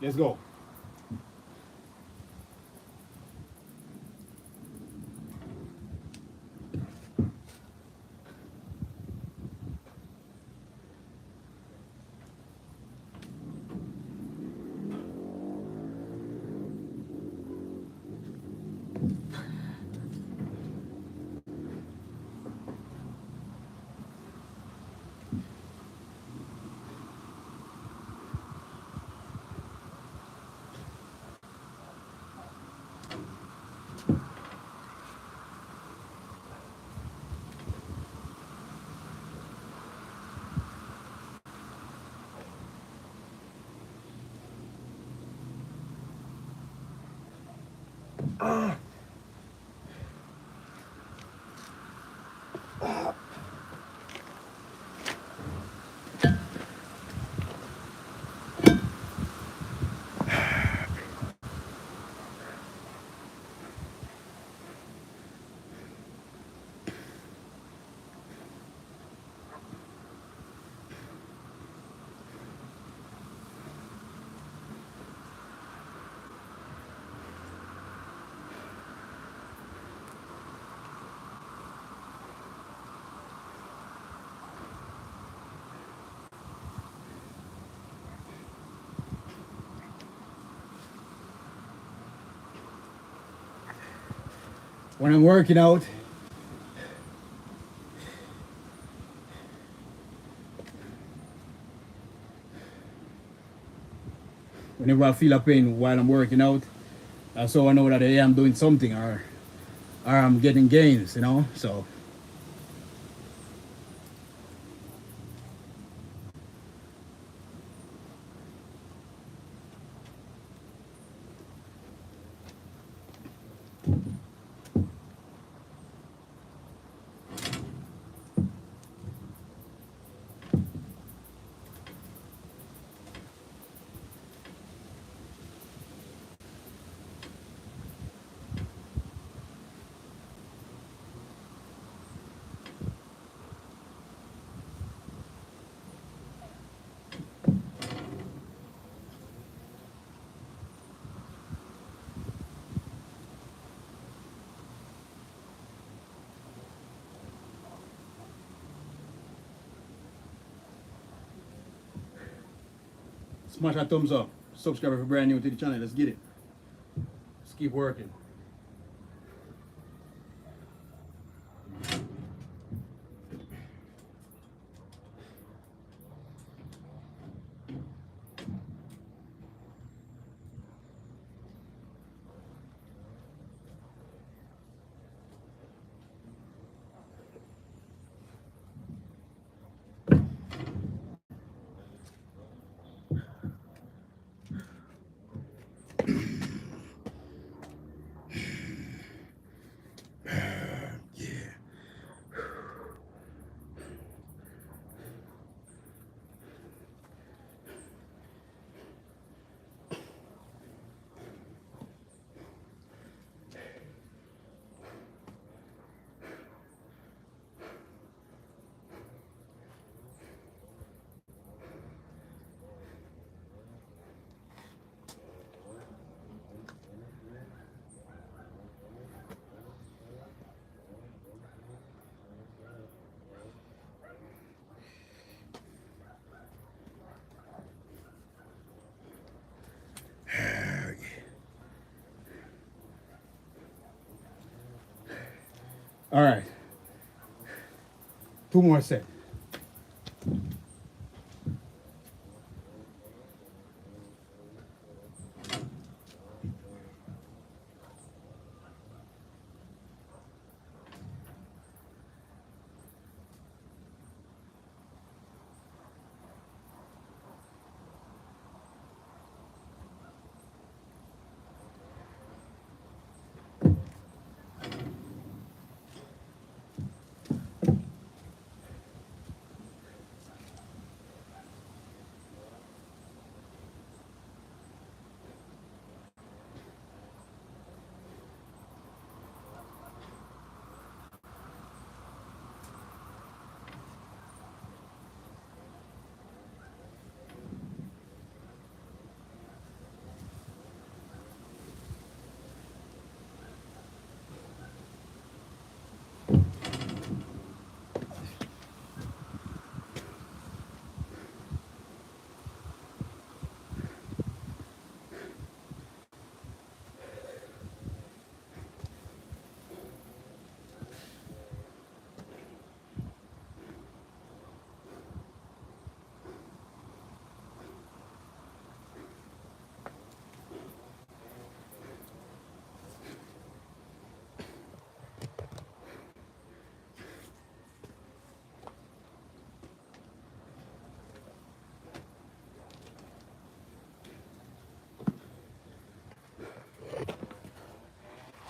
Let's go. When I'm working out, Whenever I feel a pain while I'm working out, so I know that I am doing something or I'm getting gains, you know. So smash that thumbs up. Subscribe if you're brand new to the channel. Let's get it. Let's keep working. All right. 2 more sets.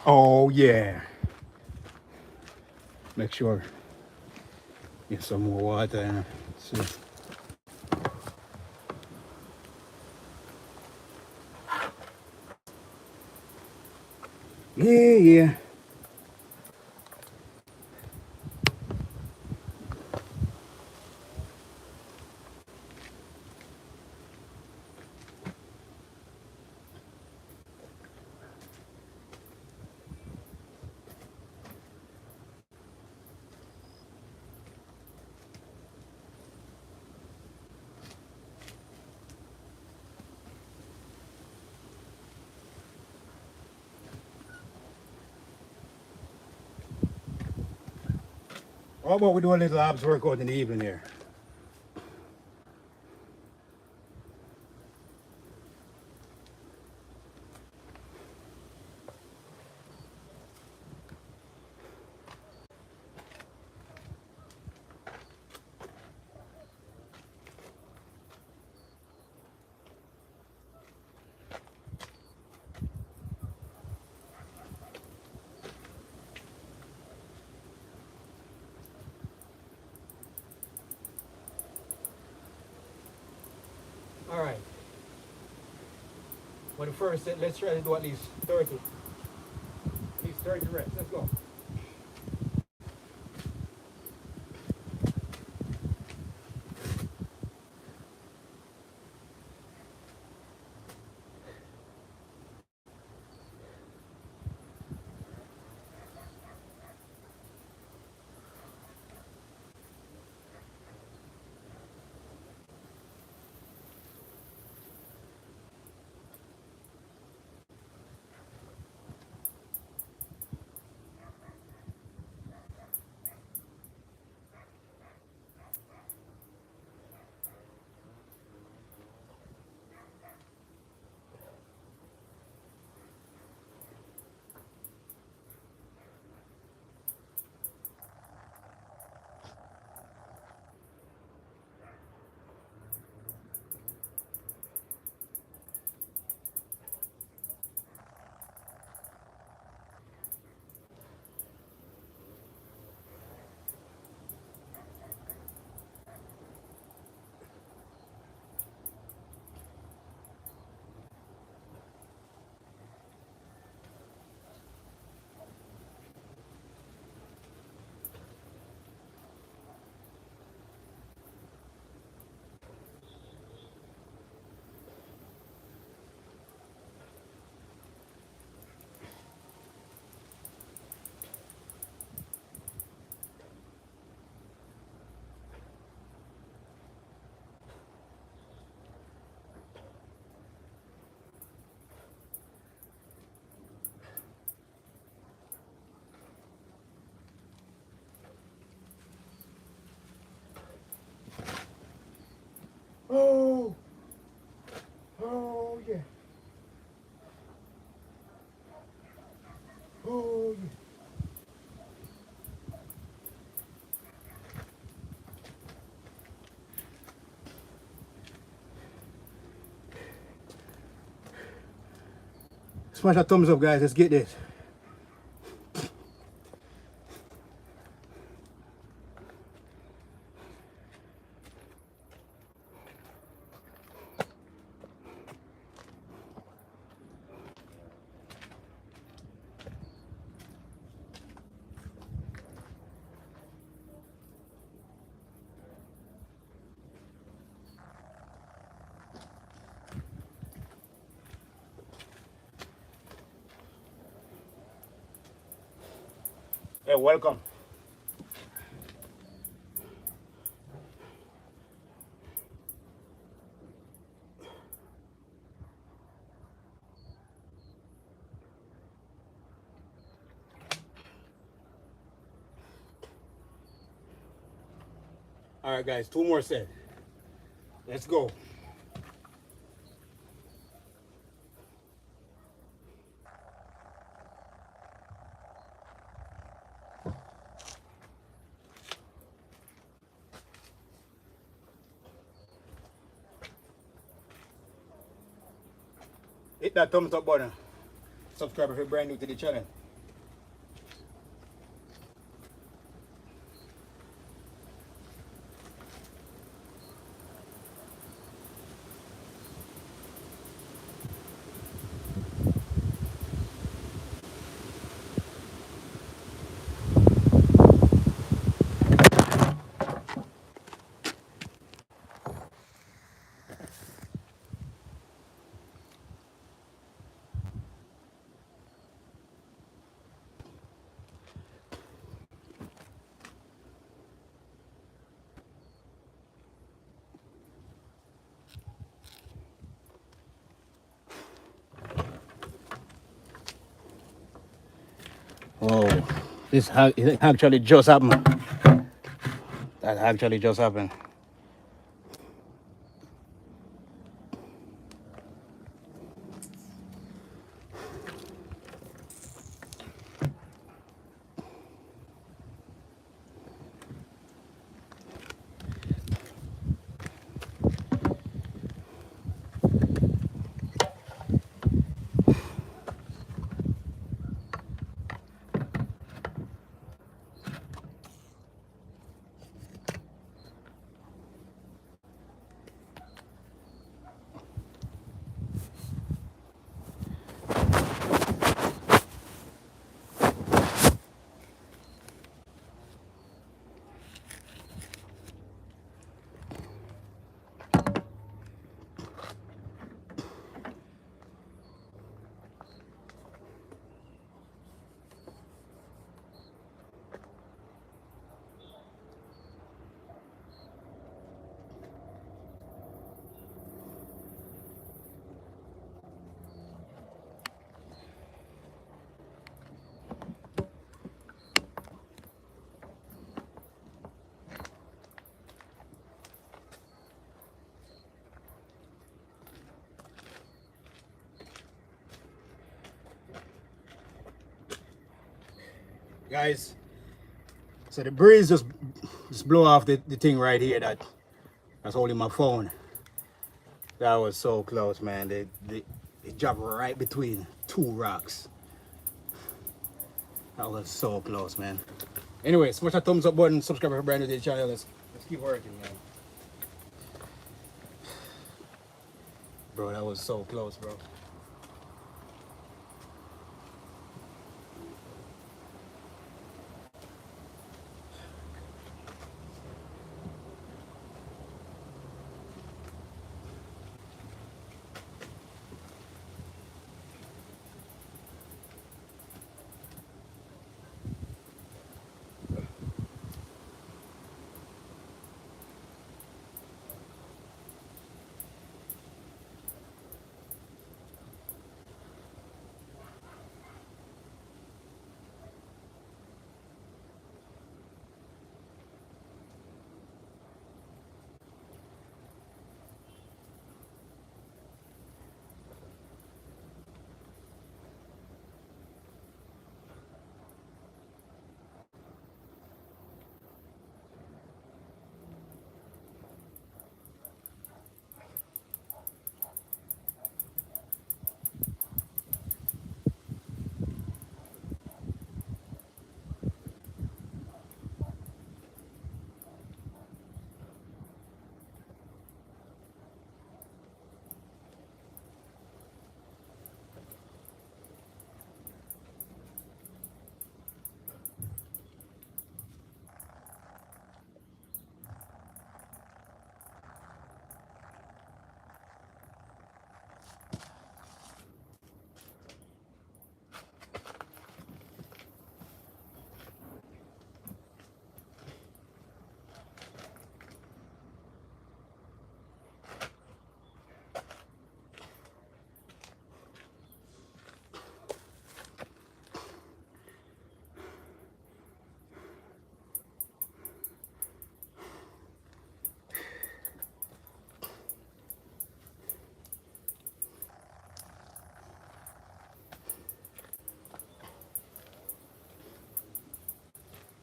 Oh yeah. Make sure get some more water and see. Yeah, yeah. How about we do a little abs workout in the evening here? For the first set, let's try to do at least 30. At least 30 reps. Let's go. Oh, oh yeah, oh yeah. Smash a thumbs up, guys. Let's get this. Hey, welcome. All right, guys, 2 more sets. Let's go. Hit that thumbs up button. Subscribe if you're brand new to the channel. Oh, this actually just happened. That actually just happened. guys. So the breeze just blew off the thing right here that's holding my phone. That was so close, man. It dropped right between two rocks. That was so close, man. Anyway, smash that thumbs up button, subscribe if you're brand new to the channel. Let's keep working, man. Bro, that was so close, bro.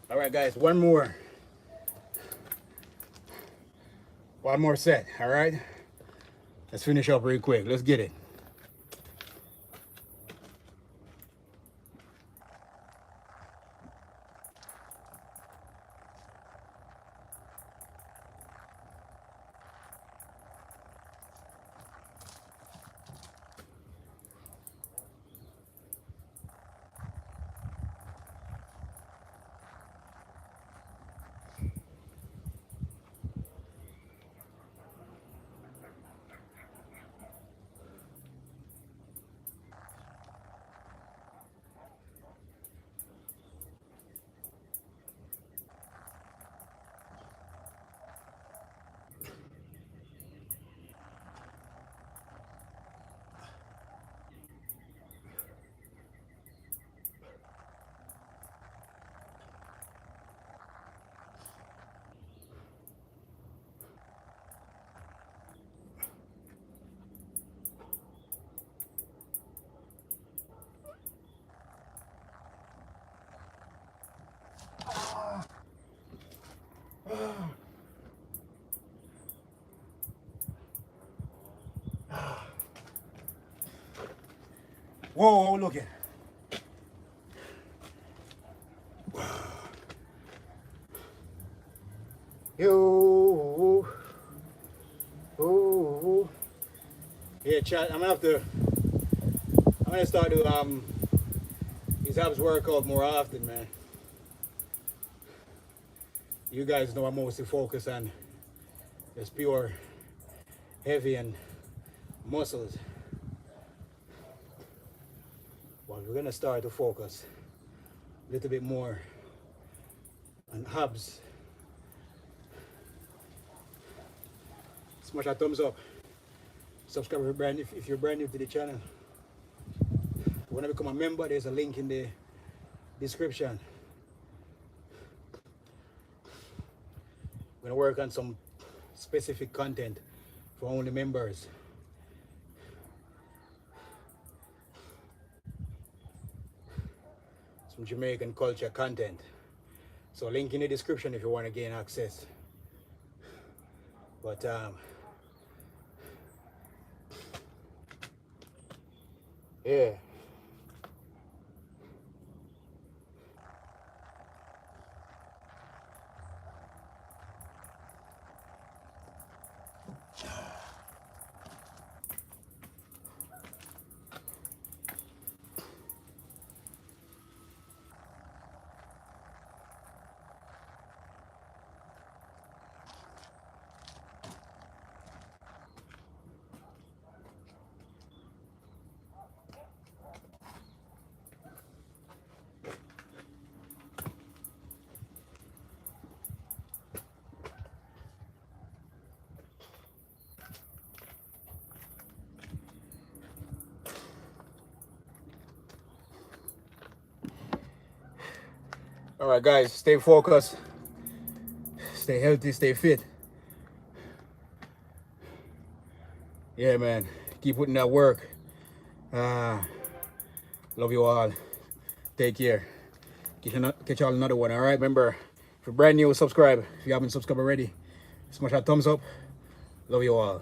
All right, guys, one more set. All right, let's finish up real quick. Let's get it. Whoa, look at. Yo, oh, yeah, chat. I'm gonna start to these abs workout more often, man. You guys know I mostly focus on just pure heavy and muscles. But we're gonna start to focus a little bit more on abs. Smash that thumbs up. Subscribe if you're brand new to the channel. If you want to become a member, there's a link in the description. We're gonna work on some specific content for only members. some Jamaican culture content. So link in the description if you want to gain access. But yeah. All right, guys, stay focused, stay healthy, stay fit. Yeah, man, keep putting that work. Love you all. Take care. Catch y'all another one. All right, remember, if you're brand new, subscribe. If you haven't subscribed already, smash that thumbs up. Love you all.